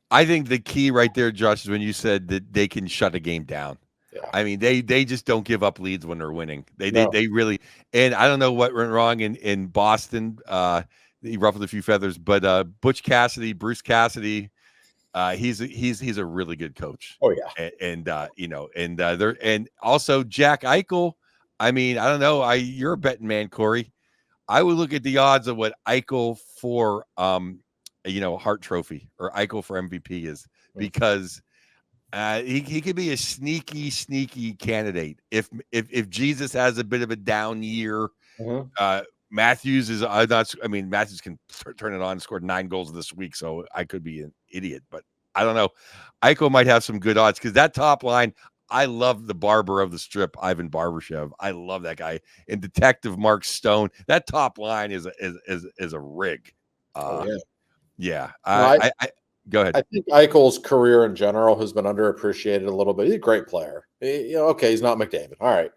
I think the key right there, Josh, is when you said that they can shut a game down. Yeah. I mean, they just don't give up leads when they're winning. They really, and I don't know what went wrong in Boston he ruffled a few feathers. But Bruce Cassidy, he's a really good coach. Oh yeah, and also Jack Eichel. I mean, I don't know. You're a betting man, Corey. I would look at the odds of what Eichel for Hart Trophy or Eichel for MVP is, because he could be a sneaky candidate if Jesus has a bit of a down year. Matthews is Matthews can turn it on, scored 9 goals this week, so I could be an idiot, but I don't know. Eichel might have some good odds because that top line. I love the barber of the strip, Ivan Barbashev. I love that guy. And Detective Mark Stone. That top line is a rig. Yeah. I go ahead. I think Eichel's career in general has been underappreciated a little bit. He's a great player. Okay, he's not McDavid. All right.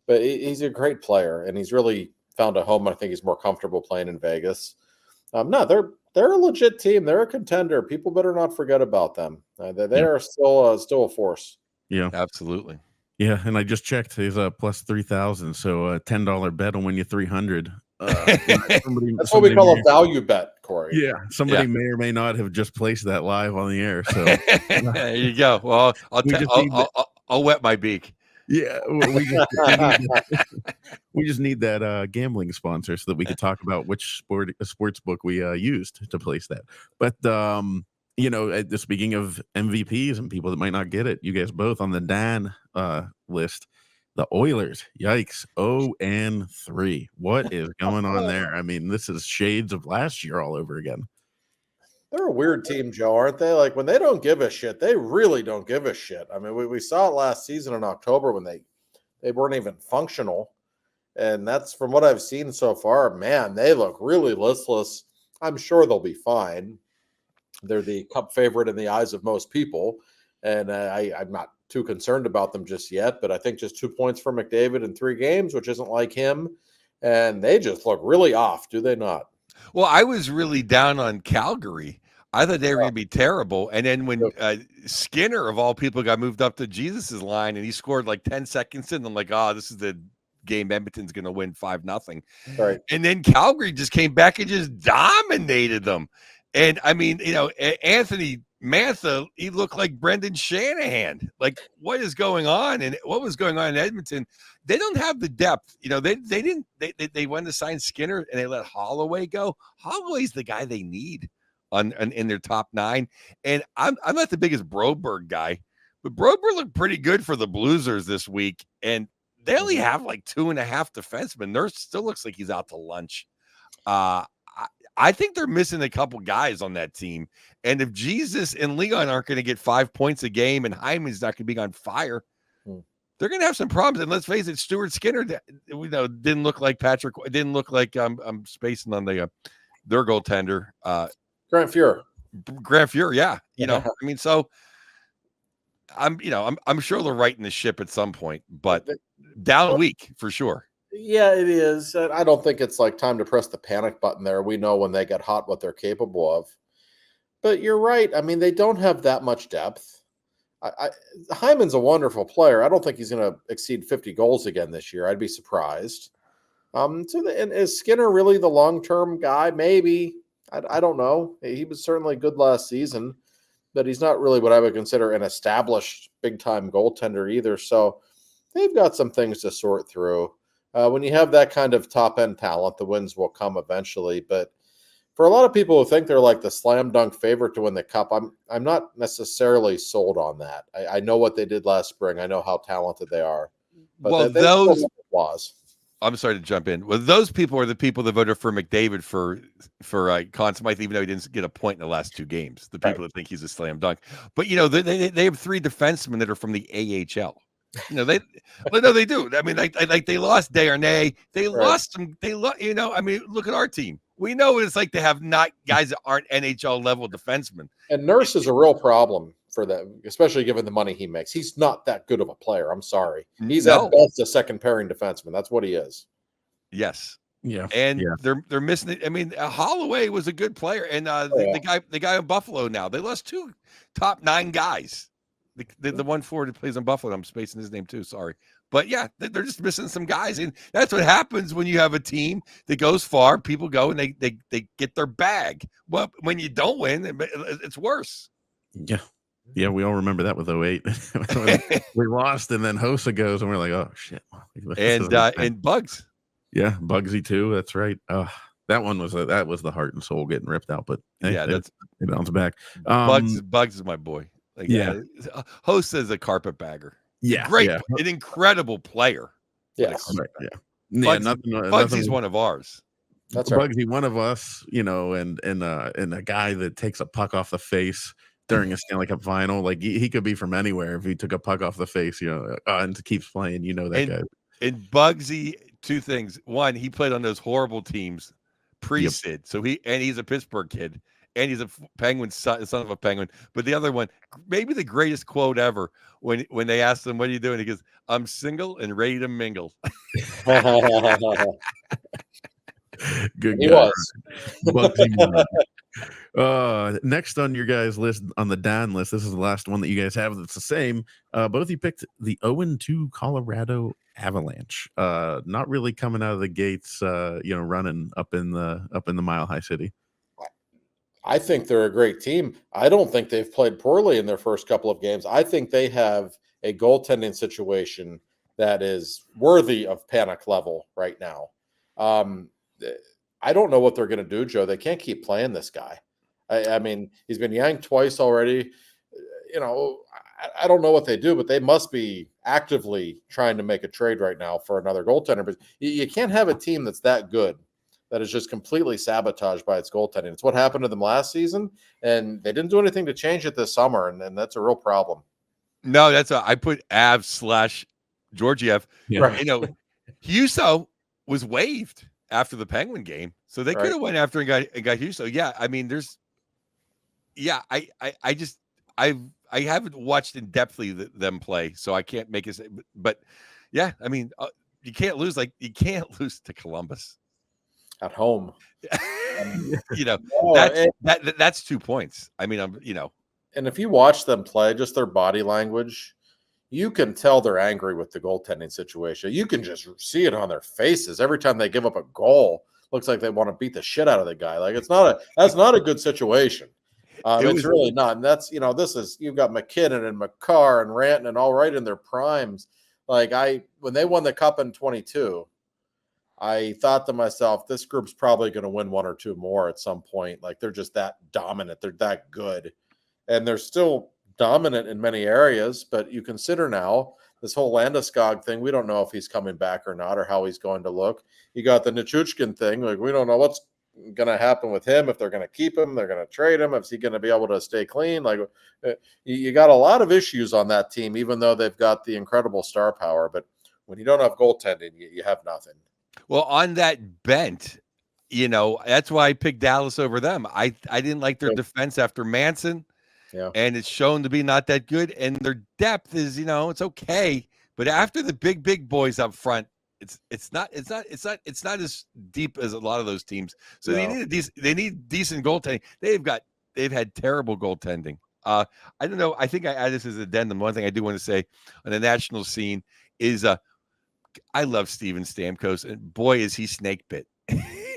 But he's a great player, and he's really found a home. I think he's more comfortable playing in Vegas. No, they're a legit team. They're a contender. People better not forget about them. They are still a force. Yeah, absolutely. Yeah, and I just checked. He's plus 3,000. So a $10 bet will win you 300. That's what we call a value bet, Corey. Yeah, somebody may or may not have just placed that live on the air. So there you go. Well, I'll wet my beak. Yeah, we just need that gambling sponsor so that we could talk about which sports book we used to place that. But speaking of MVPs and people that might not get it, you guys both on the Dahn list. The Oilers, yikes, 0-3. What is going on there? I mean, this is shades of last year all over again. They're a weird team, Joe, aren't they? Like, when they don't give a shit, they really don't give a shit. I mean, we saw it last season in October when they weren't even functional. And that's from what I've seen so far. Man, they look really listless. I'm sure they'll be fine. They're the cup favorite in the eyes of most people. And I'm not too concerned about them just yet. But I think just 2 points for McDavid in 3 games, which isn't like him. And they just look really off, do they not? Well, I was really down on Calgary. I thought they were going to be terrible. And then when Skinner, of all people, got moved up to Jesus's line and he scored like 10 seconds in, I'm like, this is the game Edmonton's going to win 5-0. Right. And then Calgary just came back and just dominated them. And I mean, Anthony Mantha, he looked like Brendan Shanahan. Like, what is going on? And what was going on in Edmonton? They don't have the depth. They wanted to sign Skinner and they let Holloway go. Holloway's the guy they need in their top 9. And I'm not the biggest Broberg guy, but Broberg looked pretty good for the Bluesers this week. And they only have like 2.5 defensemen. Nurse still looks like he's out to lunch. I think they're missing a couple guys on that team. And if Jesus and Leon aren't going to get 5 points a game and Hyman's not going to be on fire, they're going to have some problems. And let's face it, Stuart Skinner, didn't look like Patrick. Didn't look like I'm spacing on their goaltender. Grant Fuhr. Yeah. I mean, so I'm sure they're righting the ship at some point, but down week for sure. Yeah, it is. I don't think it's like time to press the panic button there. We know when they get hot what they're capable of. But you're right. I mean, they don't have that much depth. Hyman's a wonderful player. I don't think he's going to exceed 50 goals again this year. I'd be surprised. And is Skinner really the long-term guy? Maybe. I don't know. He was certainly good last season, but he's not really what I would consider an established big-time goaltender either. So they've got some things to sort through. When you have that kind of top-end talent, the wins will come eventually. But for a lot of people who think they're like the slam dunk favorite to win the cup, I'm not necessarily sold on that. I know what they did last spring. I know how talented they are. But those flaws. I'm sorry to jump in. Well, those people are the people that voted for McDavid for Conn Smythe, even though he didn't get a point in the last 2 games. The people that think he's a slam dunk. But they have 3 defensemen that are from the AHL. They do. I mean, like they lost Desharnais. They lost some. I mean, look at our team. We know what it's like to have not guys that aren't NHL level defensemen. And Nurse is a real problem for them, especially given the money he makes. He's not that good of a player. I'm sorry. He's at best a second pairing defenseman. That's what he is. Yes. Yeah. And they're missing it. I mean, Holloway was a good player, and the guy in Buffalo now. They lost 2 top 9 guys. The one forward that plays in Buffalo. I'm spacing his name too. Sorry, but yeah, they're just missing some guys, and that's what happens when you have a team that goes far. People go and they get their bag. Well, when you don't win, it's worse. Yeah. Yeah, we all remember that with 08. We lost, and then Hosa goes, and we're like, oh shit. And Bugs. Yeah, Bugsy too. That's right. That one was the heart and soul getting ripped out, but hey, yeah, they bounced back. Bugs is my boy. Like, yeah, Hosa is a carpetbagger. Yeah, great, yeah. an incredible player. Yes. Right, yeah. Bugsy's one of ours. That's right. Bugsy, one of us, and a guy that takes a puck off the face during a Stanley Cup final. Like he could be from anywhere if he took a puck off the face, and keeps playing. That guy. And Bugsy, two things. One, he played on those horrible teams pre-Sid. So he's a Pittsburgh kid, and he's a Penguin son of a Penguin. But the other one, maybe the greatest quote ever, when they asked him, "What are you doing?" He goes, "I'm single and ready to mingle." Good He guy. was. Next on your guys' list, on the Dahn list, this is the last one that you guys have that's the same. Both of you picked the 0-2 Colorado Avalanche. Not really coming out of the gates, running up in the Mile High City. I think they're a great team. I don't think they've played poorly in their first couple of games. I think they have a goaltending situation that is worthy of panic level right now. I don't know what they're going to do, Joe. They can't keep playing this guy. I mean, he's been yanked twice already. I don't know what they do, but they must be actively trying to make a trade right now for another goaltender. But you can't have a team that's that good that is just completely sabotaged by its goaltending. It's what happened to them last season, and they didn't do anything to change it this summer, and that's a real problem. No, I put Georgiev. Yeah. Right. Huso was waived after the Penguin game, so they could have went after and got Huso. Yeah, I mean, I haven't watched in depthly them play, so I can't make it. But yeah, I mean, you can't lose to Columbus At home. That's 2 points. I mean, And if you watch them play, just their body language, you can tell they're angry with the goaltending situation. You can just see it on their faces every time they give up a goal. Looks like they want to beat the shit out of the guy. Like that's not a good situation. It's really not. And that's you've got McKinnon and McCarr and Rantanen all right in their primes. Like when they won the cup in 22, I thought to myself, this group's probably going to win one or two more at some point. Like they're just that dominant. They're that good. And they're still dominant in many areas, but you consider now this whole Landeskog thing. We don't know if he's coming back or not, or how he's going to look. You got the Nichushkin thing. Like we don't know what's going to happen with him, if they're going to keep him, they're going to trade him, is he going to be able to stay clean? Like you got a lot of issues on that team, even though they've got the incredible star power. But when you don't have goaltending, you have nothing. Well, on that bent, that's why I picked Dallas over them. I didn't like their defense after Manson. Yeah. And it's shown to be not that good. And their depth is, it's okay. But after the big boys up front, it's not as deep as a lot of those teams. So they need decent goaltending. They've had terrible goaltending. I don't know. I think I add this as an addendum. One thing I do want to say on the national scene is I love Steven Stamkos, and boy, is he snake bit.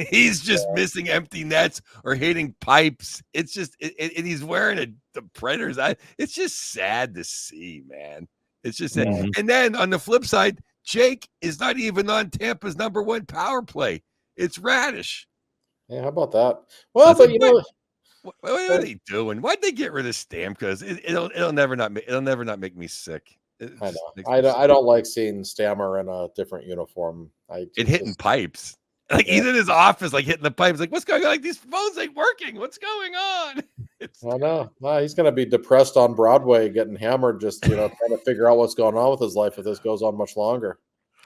He's just missing empty nets or hitting pipes. It's just, and he's wearing the Predators. It's just sad to see, man. It's just sad. Mm-hmm. And then on the flip side, Jake is not even on Tampa's number one power play. It's Radish. Yeah, how about that? Well, but what are they doing? Why'd they get rid of Stamkos? It'll never not make me sick. I know. I don't like seeing Stammer in a different uniform. Hitting pipes. Like he's in his office, like hitting the pipes. Like, what's going on? Like these phones ain't working. What's going on? I know. No, he's going to be depressed on Broadway, getting hammered, just trying to figure out what's going on with his life if this goes on much longer.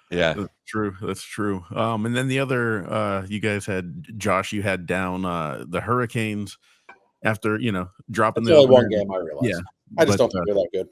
Yeah, that's true. And then the other, you guys had Josh. You had down the Hurricanes after dropping the only one game. I realized. Yeah, I just don't think they're that good.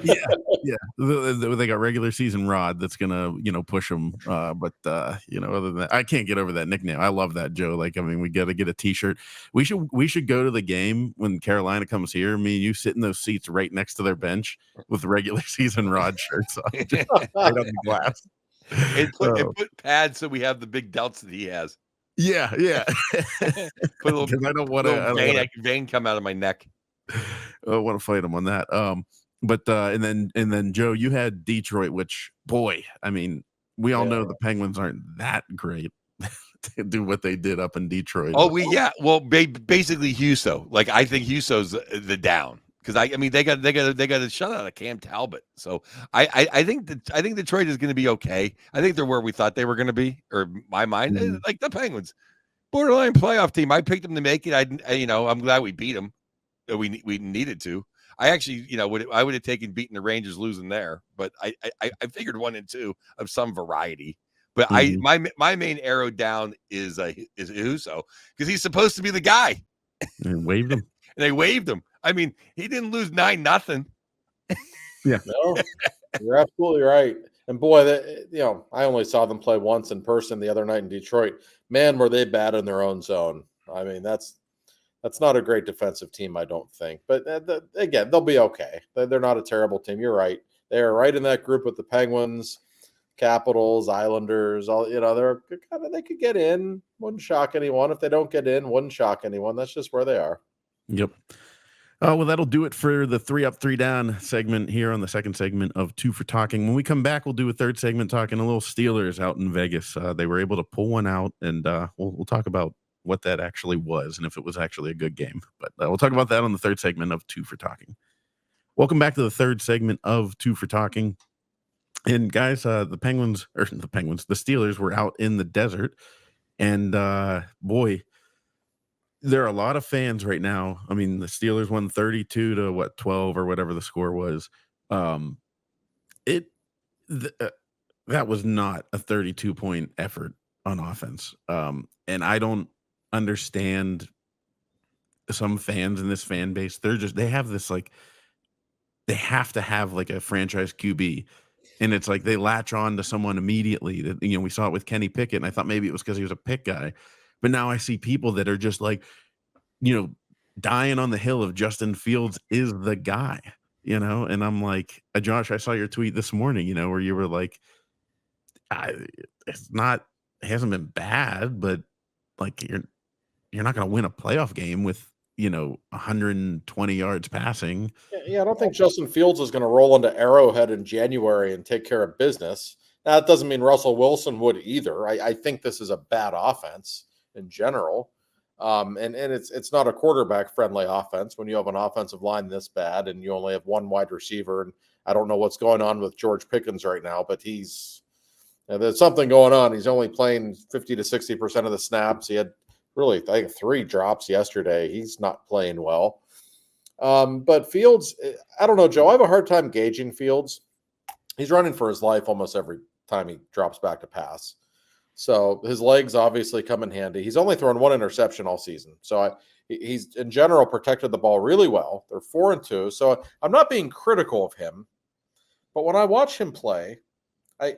Yeah, yeah. They got regular season Rod that's gonna, push them. But other than that, I can't get over that nickname. I love that, Joe. Like, I mean, we got to get a T-shirt. We should go to the game when Carolina comes here. Me and you sit in those seats right next to their bench with regular season Rod shirts on, just right on the glass. and put pads so we have the big delts that he has. Yeah. Put a little, Because I don't want to. vein come out of my neck. I want to fight him on that. But and then Joe, you had Detroit, which, boy, I mean, we all know the Penguins aren't that great to do what they did up in Detroit. Oh, well, basically Huso. Like, I think Huso's the down, because I mean they got a shutout of Cam Talbot. So I think Detroit is going to be okay. I think they're where we thought they were going to be, or my mind, like the Penguins, borderline playoff team. I picked them to make it. I'm glad we beat them. We needed to. I actually, I would have taken beating the Rangers, losing there, but I figured 1 and 2 of some variety. But my main arrow down is Huso, because he's supposed to be the guy. And waved him. And they waved him. I mean, he didn't lose 9-0. Yeah, no, you're absolutely right. And boy, I only saw them play once in person the other night in Detroit. Man, were they bad in their own zone. I mean, that's not a great defensive team, I don't think. But again, they'll be okay. They're not a terrible team. You're right. They are right in that group with the Penguins, Capitals, Islanders. All they could get in. Wouldn't shock anyone. If they don't get in, wouldn't shock anyone. That's just where they are. Yep. Well, that'll do it for the 3 Up, 3 Down segment here on the second segment of 2 for Talking. When we come back, we'll do a third segment talking a little Steelers out in Vegas. They were able to pull one out, and we'll talk about what that actually was and if it was actually a good game. But we'll talk about that on the third segment of 2 for Talking. Welcome back to the third segment of 2 for Talking. And guys, the Steelers were out in the desert, and boy, there are a lot of fans right now. I mean, the Steelers won 32 to 12 or whatever the score was. That was not a 32-point effort on offense. And I don't understand some fans in this fan base. They have this, like, they have to have like a franchise QB. And it's like they latch on to someone immediately. That, we saw it with Kenny Pickett, and I thought maybe it was because he was a pick guy. But now I see people that are just like, dying on the hill of Justin Fields is the guy, and I'm like, Josh, I saw your tweet this morning, where you were like, it hasn't been bad, but like you're not going to win a playoff game with 120 yards passing. Yeah, I don't think Justin Fields is going to roll into Arrowhead in January and take care of business. Now, that doesn't mean Russell Wilson would either. I think this is a bad offense in general. And it's not a quarterback-friendly offense when you have an offensive line this bad and you only have one wide receiver. And I don't know what's going on with George Pickens right now, but there's something going on. He's only playing 50 to 60% of the snaps. He had really, I think, 3 drops yesterday. He's not playing well. But Fields, I don't know, Joe. I have a hard time gauging Fields. He's running for his life almost every time he drops back to pass. So his legs obviously come in handy. He's only thrown 1 interception all season. So he's, in general, protected the ball really well. They're 4-2. So I'm not being critical of him. But when I watch him play, I'm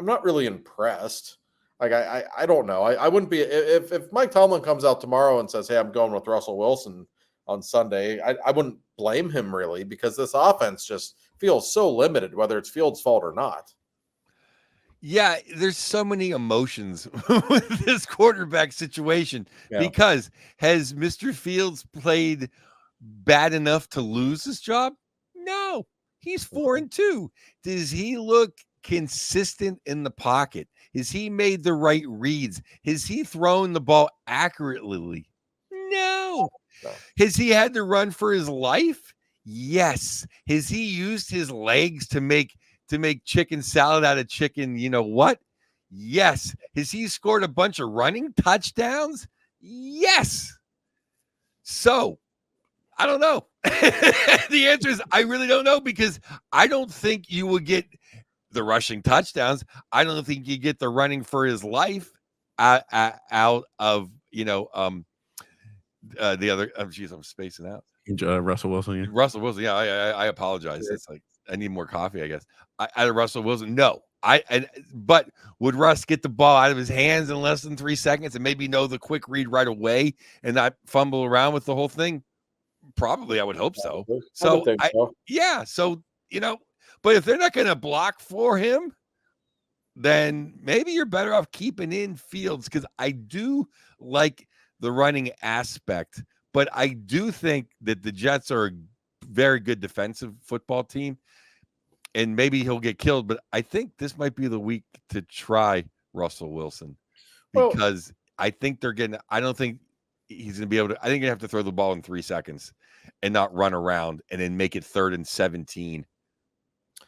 not really impressed. Like, I don't know. I wouldn't be if Mike Tomlin comes out tomorrow and says, hey, I'm going with Russell Wilson on Sunday, I wouldn't blame him really, because this offense just feels so limited, whether it's Fields' fault or not. Yeah, there's so many emotions with this quarterback situation, because has Mr. Fields played bad enough to lose his job? No, he's 4-2. Does he look consistent in the pocket? Has he made the right reads? Has he thrown the ball accurately? No. Has he had to run for his life? Yes. Has he used his legs to make chicken salad out of chicken? You know what? Yes. Has he scored a bunch of running touchdowns? Yes. So I don't know. The answer is I really don't know, because I don't think you will get the rushing touchdowns. I don't think you get the running for his life out of the other. I'm spacing out. Russell Wilson. Yeah. Russell Wilson. Yeah, I apologize. Sure. It's like I need more coffee, I guess. Out of Russell Wilson, no. But would Russ get the ball out of his hands in less than 3 seconds and maybe know the quick read right away and not fumble around with the whole thing? Probably, I would hope so. I would think so. Yeah. So, but if they're not going to block for him, then maybe you're better off keeping in Fields, because I do like the running aspect, but I do think that the Jets are a very good defensive football team, and maybe he'll get killed. But I think this might be the week to try Russell Wilson, because I think I don't think he's going to be able to. I think you have to throw the ball in 3 seconds and not run around and then make it 3rd and 17.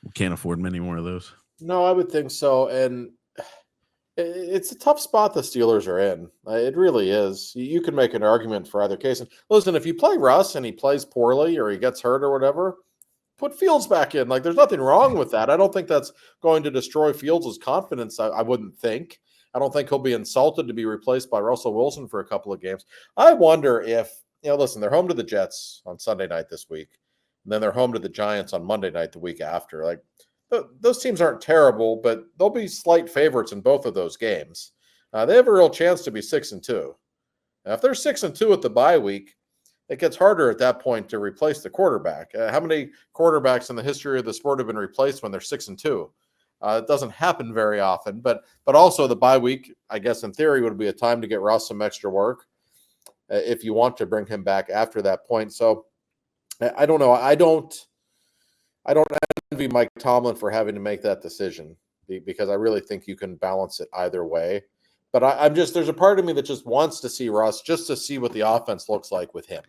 We can't afford many more of those. No, I would think so. And it's a tough spot the Steelers are in. It really is. You can make an argument for either case. And listen, if you play Russ and he plays poorly or he gets hurt or whatever, put Fields back in. Like, there's nothing wrong with that. I don't think that's going to destroy Fields' confidence. I wouldn't think. I don't think he'll be insulted to be replaced by Russell Wilson for a couple of games. I wonder if, listen, they're home to the Jets on Sunday night this week, and then they're home to the Giants on Monday night the week after. Like, those teams aren't terrible, but they'll be slight favorites in both of those games. They have a real chance to be 6-2. Now, if they're 6-2 at the bye week, it gets harder at that point to replace the quarterback. How many quarterbacks in the history of the sport have been replaced when they're 6-2? It doesn't happen very often, but also the bye week, I guess in theory, would be a time to get Russ some extra work if you want to bring him back after that point. So I don't know. I don't envy Mike Tomlin for having to make that decision, because I really think you can balance it either way. But I'm just, there's a part of me that just wants to see Russ just to see what the offense looks like with him.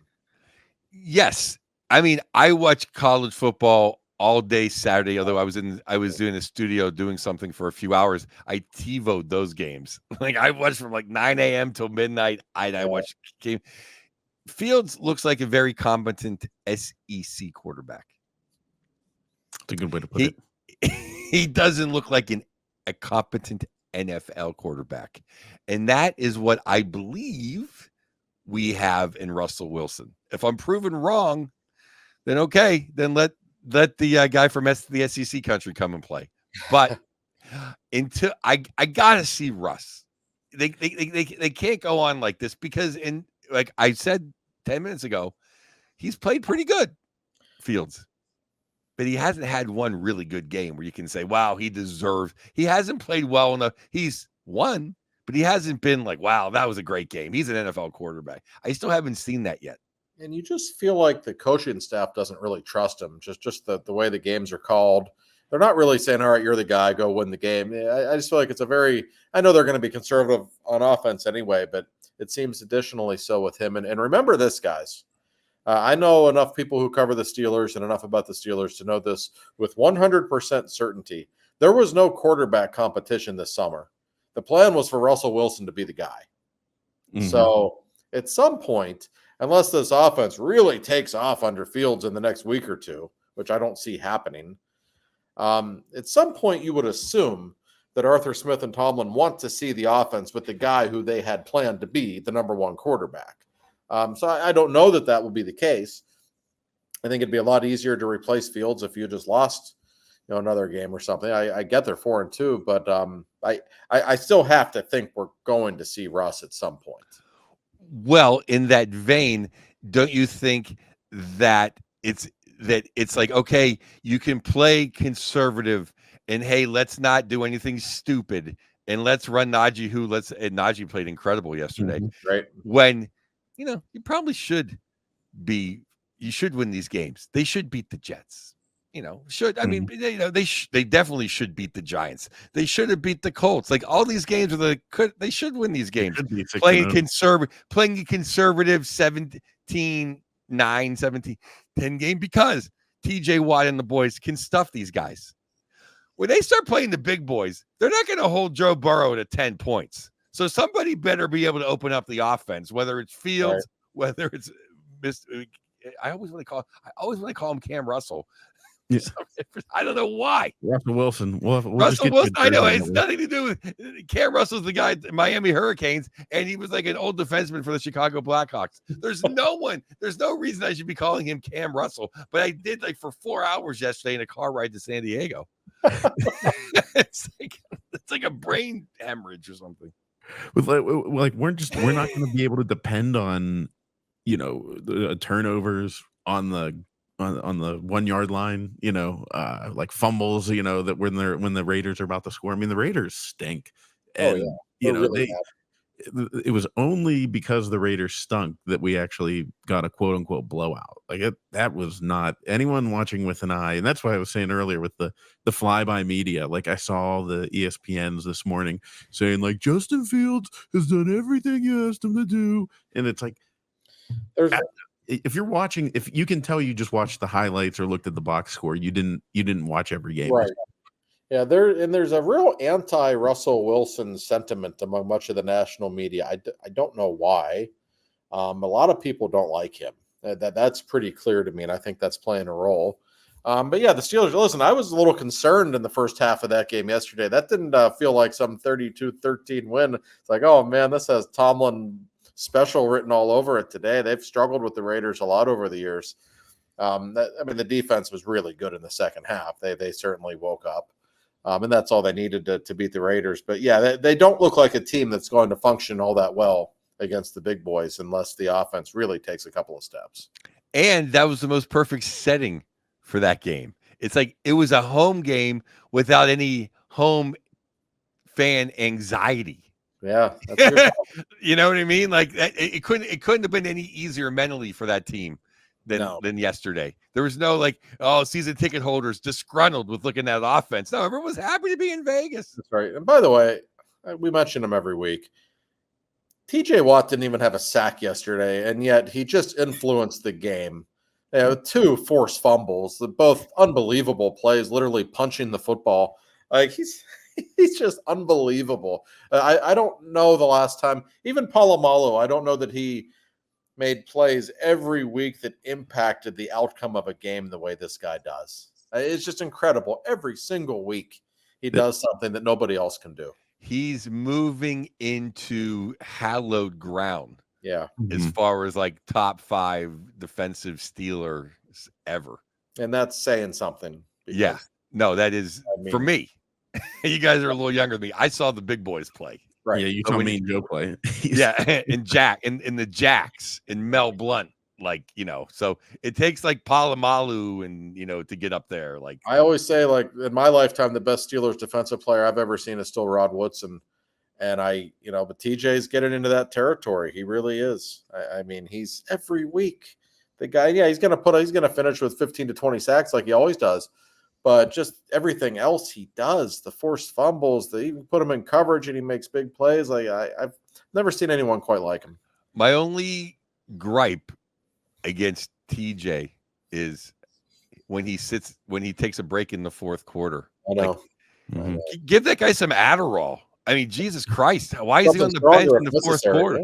Yes. I mean, I watch college football all day Saturday, although I was doing a studio doing something for a few hours. I TiVo'd those games. Like, I watched from like 9 a.m. till midnight. I watched game. Fields looks like a very competent SEC quarterback. That's a good way to put it. He doesn't look like a competent NFL quarterback. And that is what I believe we have in Russell Wilson. If I'm proven wrong, then okay, then let the guy from the SEC country come and play. But until I gotta see Russ. They can't go on like this, because like I said 10 minutes ago, he's played pretty good, Fields. But he hasn't had one really good game where you can say, wow, he hasn't played well enough. He's won, but he hasn't been like, wow, that was a great game. He's an NFL quarterback. I still haven't seen that yet. And you just feel like the coaching staff doesn't really trust him. Just the way the games are called. They're not really saying, all right, you're the guy, go win the game. I just feel like I know they're going to be conservative on offense anyway, but it seems additionally so with him. And remember this, guys. I know enough people who cover the Steelers and enough about the Steelers to know this with 100% certainty. There was no quarterback competition this summer. The plan was for Russell Wilson to be the guy. Mm-hmm. So at some point, unless this offense really takes off under Fields in the next week or two, which I don't see happening, at some point you would assume that Arthur Smith and Tomlin want to see the offense with the guy who they had planned to be the number one quarterback. So I don't know that will be the case. I think it'd be a lot easier to replace Fields if you just lost, another game or something. I get they're 4-2, but I still have to think we're going to see Russ at some point. Well, in that vein, don't you think that it's like, okay, you can play conservative and hey, let's not do anything stupid and let's run Najee, and Najee played incredible yesterday. Mm-hmm. Right. When you probably should win these games. They should beat the Jets. I mean, they definitely should beat the Giants. They should have beat the Colts. Like, all these games they should win these games. Playing a conservative 17-9, 17-10 game, because TJ Watt and the boys can stuff these guys. When they start playing the big boys, they're not going to hold Joe Burrow to 10 points. So somebody better be able to open up the offense, whether it's Fields, right, whether it's I always want to call him Cam Russell, Yeah. I don't know why. Russell Wilson. We'll just Russell get Wilson, I know jersey it's nothing to do with Cam Russell's the guy at Miami Hurricanes, and he was like an old defenseman for the Chicago Blackhawks. There's no reason I should be calling him Cam Russell, but I did like for 4 hours yesterday in a car ride to San Diego. it's like a brain hemorrhage or something. With like we're not going to be able to depend on the turnovers on the 1 yard line, like fumbles, that when the Raiders are about to score. I mean, the Raiders stink, and it was only because the Raiders stunk that we actually got a quote unquote blowout. Like that was not anyone watching with an eye, and that's why I was saying earlier with the flyby media. Like I saw the ESPNs this morning saying like Justin Fields has done everything you asked him to do, and it's like if you're watching, if you can tell you just watched the highlights or looked at the box score, you didn't watch every game. Right. Yeah, there's a real anti-Russell Wilson sentiment among much of the national media. I don't know why. A lot of people don't like him. That's pretty clear to me, and I think that's playing a role. But yeah, the Steelers, listen, I was a little concerned in the first half of that game yesterday. That didn't feel like some 32-13 win. It's like, oh man, this has Tomlin special written all over it today. They've struggled with the Raiders a lot over the years. The defense was really good in the second half. They certainly woke up. And that's all they needed to beat the Raiders. But yeah, they don't look like a team that's going to function all that well against the big boys unless the offense really takes a couple of steps. And that was the most perfect setting for that game. It's like it was a home game without any home fan anxiety. Yeah, that's you know what I mean? Like it couldn't have been any easier mentally for that team than yesterday. There was no like, season ticket holders disgruntled with looking at offense. No, everyone was happy to be in Vegas. That's right. And by the way, we mention him every week. TJ Watt didn't even have a sack yesterday, and yet he just influenced the game. 2 forced fumbles, both unbelievable plays, literally punching the football. Like he's just unbelievable. I don't know the last time, even Polamalu, I don't know that he made plays every week that impacted the outcome of a game the way this guy does. It's just incredible. Every single week he does something that nobody else can do. He's moving into hallowed ground. Yeah. As far as like top 5 defensive Steelers ever. And that's saying something. Yeah. No, that is for me. You guys are a little younger than me. I saw the big boys play. Right. Yeah, you saw me and Joe play. Yeah, and Jack and the Jacks and Mel Blunt, so it takes like Polamalu and to get up there. Like I always say, like in my lifetime, the best Steelers defensive player I've ever seen is still Rod Woodson. And but TJ's getting into that territory. He really is. I mean, he's every week. The guy, he's gonna finish with 15 to 20 sacks like he always does. But just everything else he does, the forced fumbles, they even put him in coverage and he makes big plays. Like I've never seen anyone quite like him. My only gripe against TJ is when he takes a break in the fourth quarter. I know. Give that guy some Adderall. I mean, Jesus Christ, why is he on the bench in the fourth quarter?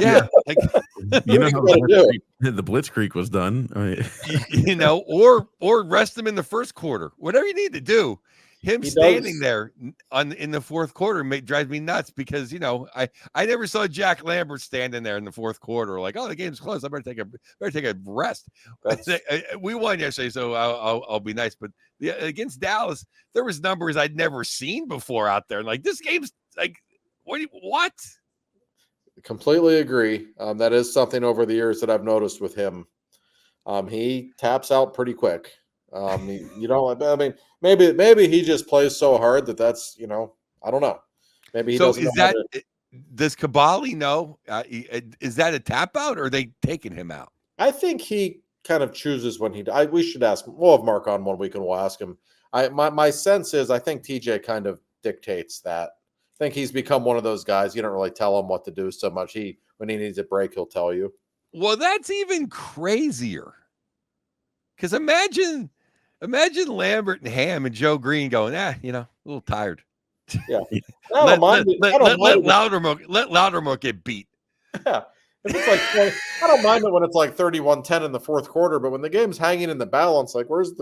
Yeah. Like, the blitzkrieg was done. I mean, or rest him in the first quarter. Whatever you need to do. Him standing there in the fourth quarter drives me nuts because I never saw Jack Lambert standing there in the fourth quarter like, oh, the game's close. I better take a rest. We won yesterday, so I'll be nice. But against Dallas, there was numbers I'd never seen before out there. Like this game's like what? Completely agree. That is something over the years that I've noticed with him. He taps out pretty quick. Maybe he just plays so hard that's I don't know. Maybe he doesn't. Does Kabali know? Is that a tap out or are they taking him out? I think he kind of chooses when we should ask him. We'll have Mark on one week and we'll ask him. My sense is I think TJ kind of dictates that. I think he's become one of those guys. You don't really tell him what to do so much. When he needs a break, he'll tell you. Well, that's even crazier. Because imagine Lambert and Ham and Joe Green going, a little tired. Yeah. Let Loudermilk get beat. Yeah. It's like I don't mind it when it's like 31-10 in the fourth quarter, but when the game's hanging in the balance, like where's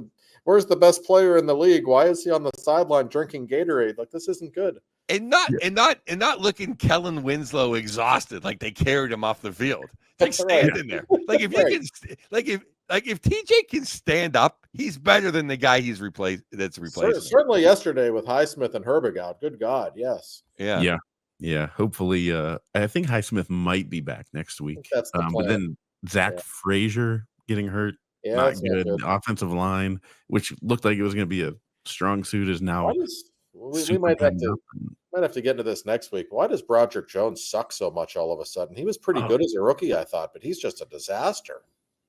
Where's the best player in the league? Why is he on the sideline drinking Gatorade? Like, this isn't good. And not looking Kellen Winslow exhausted, like they carried him off the field. Like standing there. Like if you can, if TJ can stand up, he's better than the guy he's replaced. That's replacing. Certainly yesterday with Highsmith and Herbig out. Good God, yes. Yeah. Hopefully, I think Highsmith might be back next week. That's the plan. But then Zach Frazier getting hurt, not good. The offensive line, which looked like it was going to be a strong suit, is now. We might have to get into this next week. Why does Broderick Jones suck so much all of a sudden? He was pretty good as a rookie, I thought, but he's just a disaster.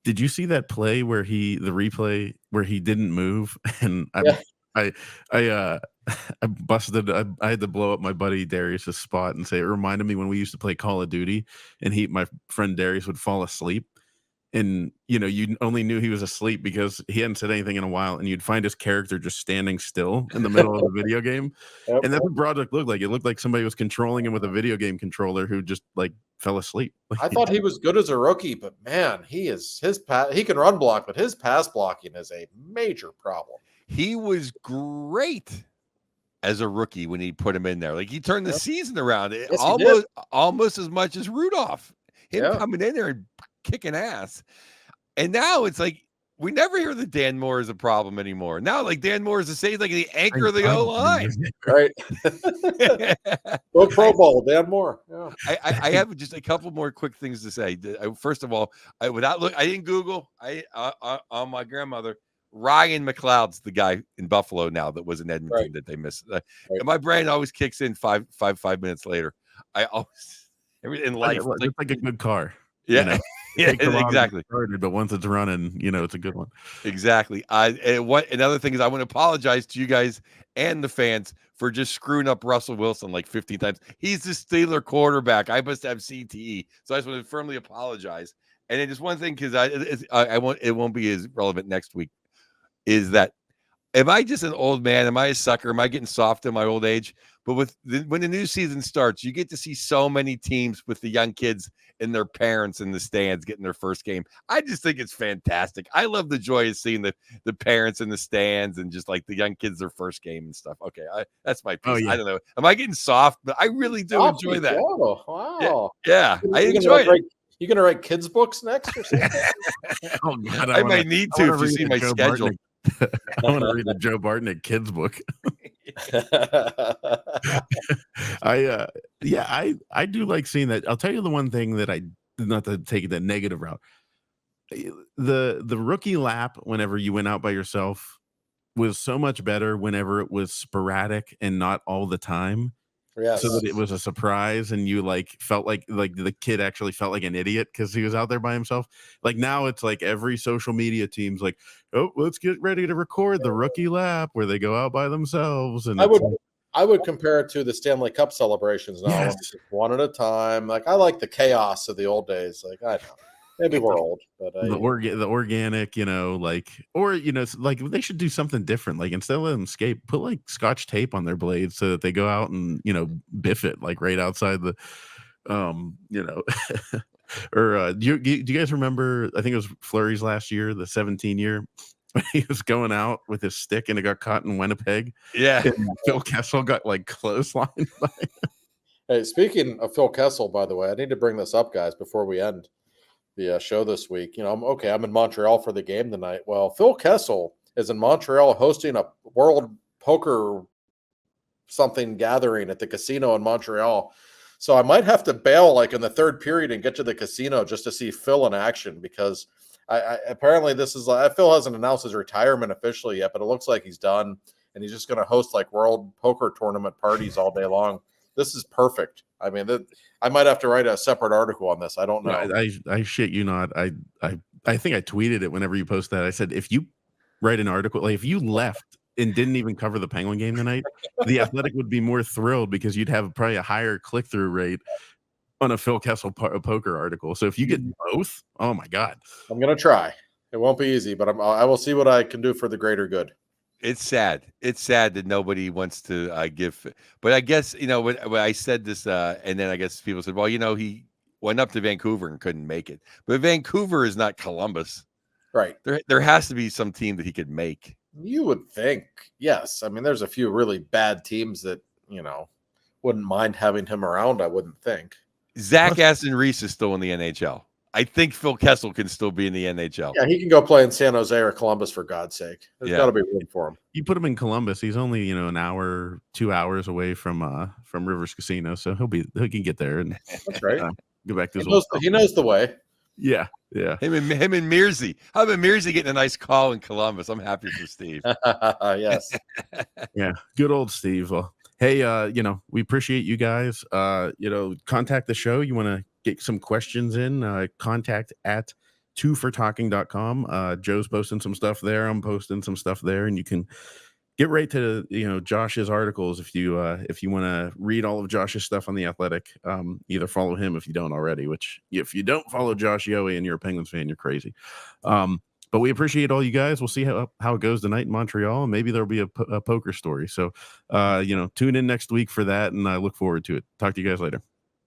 Did you see that play where the replay where he didn't move? And I busted. I had to blow up my buddy Darius's spot and say it reminded me when we used to play Call of Duty, and my friend Darius would fall asleep, and you only knew he was asleep because he hadn't said anything in a while, and you'd find his character just standing still in the middle of the video game, and that's what Broderick looked like. It looked like somebody was controlling him with a video game controller who just fell asleep. I thought he was good as a rookie, but man, he can run block, but his pass blocking is a major problem. He was great as a rookie when he put him in there. Like he turned the season around almost as much as Rudolph. Him coming in there and kicking ass. And now it's like we never hear that Dan Moore is a problem anymore. Now, like Dan Moore is the same, like the anchor of the O-line. Right. Go Pro Bowl, Dan Moore. Yeah. I have just a couple more quick things to say. First of all, I didn't Google. On my grandmother. Ryan McLeod's the guy in Buffalo now that was in Edmonton that they missed. And my brain always kicks in five minutes later. I always in life it's like a good car. Yeah. Exactly. But once it's running, it's a good one. Exactly. Another thing is I want to apologize to you guys and the fans for just screwing up Russell Wilson like 15 times. He's the Steeler quarterback. I must have CTE. So I just want to firmly apologize. And then just one thing, because it won't be as relevant next week, is that am I just an old man? Am I a sucker? Am I getting soft in my old age? But when the new season starts, you get to see so many teams with the young kids and their parents in the stands getting their first game. I just think it's fantastic. I love the joy of seeing the parents in the stands and just like the young kids their first game and stuff. Okay, that's my piece. Oh, yeah. I don't know. Am I getting soft? But I really do enjoy that. Oh, wow. Yeah, I enjoy it. You gonna write kids' books next or something? Oh God, I might need to if you see my schedule. I want to read the Joe Bartnick kids book. I do like seeing that. I'll tell you the one thing that not to take the negative route. The rookie lap, whenever you went out by yourself, was so much better whenever it was sporadic and not all the time. Yes. So that it was a surprise and you felt like the kid actually felt like an idiot because he was out there by himself. Like now it's like every social media team's like, oh, let's get ready to record the rookie lap where they go out by themselves. And I would compare it to the Stanley Cup celebrations now. Yes. One at a time. Like I like the chaos of the old days. Like I know. Maybe we're old, but the organic, they should do something different. Like instead of letting them skate, put Scotch tape on their blades so that they go out and biff it right outside the, Or do you guys remember? I think it was Fleury's last year, the 17 year. He was going out with his stick and it got caught in Winnipeg. Yeah, and Phil Kessel got clotheslined. Hey, speaking of Phil Kessel, by the way, I need to bring this up, guys, before we end the show this week. I'm in Montreal for the game tonight. Well, Phil Kessel is in Montreal hosting a World Poker something gathering at the casino in Montreal. So I might have to bail in the third period and get to the casino just to see Phil in action because I apparently this is Phil hasn't announced his retirement officially yet, but it looks like he's done and he's just going to host World Poker tournament parties all day long. This is perfect. I mean, I might have to write a separate article on this. I don't know. I shit you not. I think I tweeted it whenever you post that. I said, if you write an article, if you left and didn't even cover the Penguin game tonight, the Athletic would be more thrilled because you'd have probably a higher click-through rate on a Phil Kessel poker article. So if you get both, oh my God. I'm going to try. It won't be easy, but I will see what I can do for the greater good. It's sad. It's sad that nobody wants to give. But I guess, when I said this, and then I guess people said, well, he went up to Vancouver and couldn't make it. But Vancouver is not Columbus. Right. There has to be some team that he could make. You would think, yes. I mean, there's a few really bad teams that, wouldn't mind having him around, I wouldn't think. Zach Aston Reese is still in the NHL. I think Phil Kessel can still be in the NHL. Yeah, he can go play in San Jose or Columbus, for God's sake. There's got to be room for him. You put him in Columbus, he's only an hour, 2 hours away from Rivers Casino, so he can get there and that's right. Go back to his he knows the way. Yeah. Him and Mearsy. How about Mearsy getting a nice call in Columbus? I'm happy for Steve. Yes. Yeah, good old Steve. Well, hey, we appreciate you guys. Contact the show. You want to get some questions in, contact at twofortalking.com. Joe's posting some stuff there. I'm posting some stuff there, and you can get right to Josh's articles if you want to read all of Josh's stuff on The Athletic. Either follow him if you don't already, which if you don't follow Josh Yowie and you're a Penguins fan, you're crazy. But we appreciate all you guys. We'll see how it goes tonight in Montreal, and maybe there'll be a poker story. So tune in next week for that, and I look forward to it. Talk to you guys later.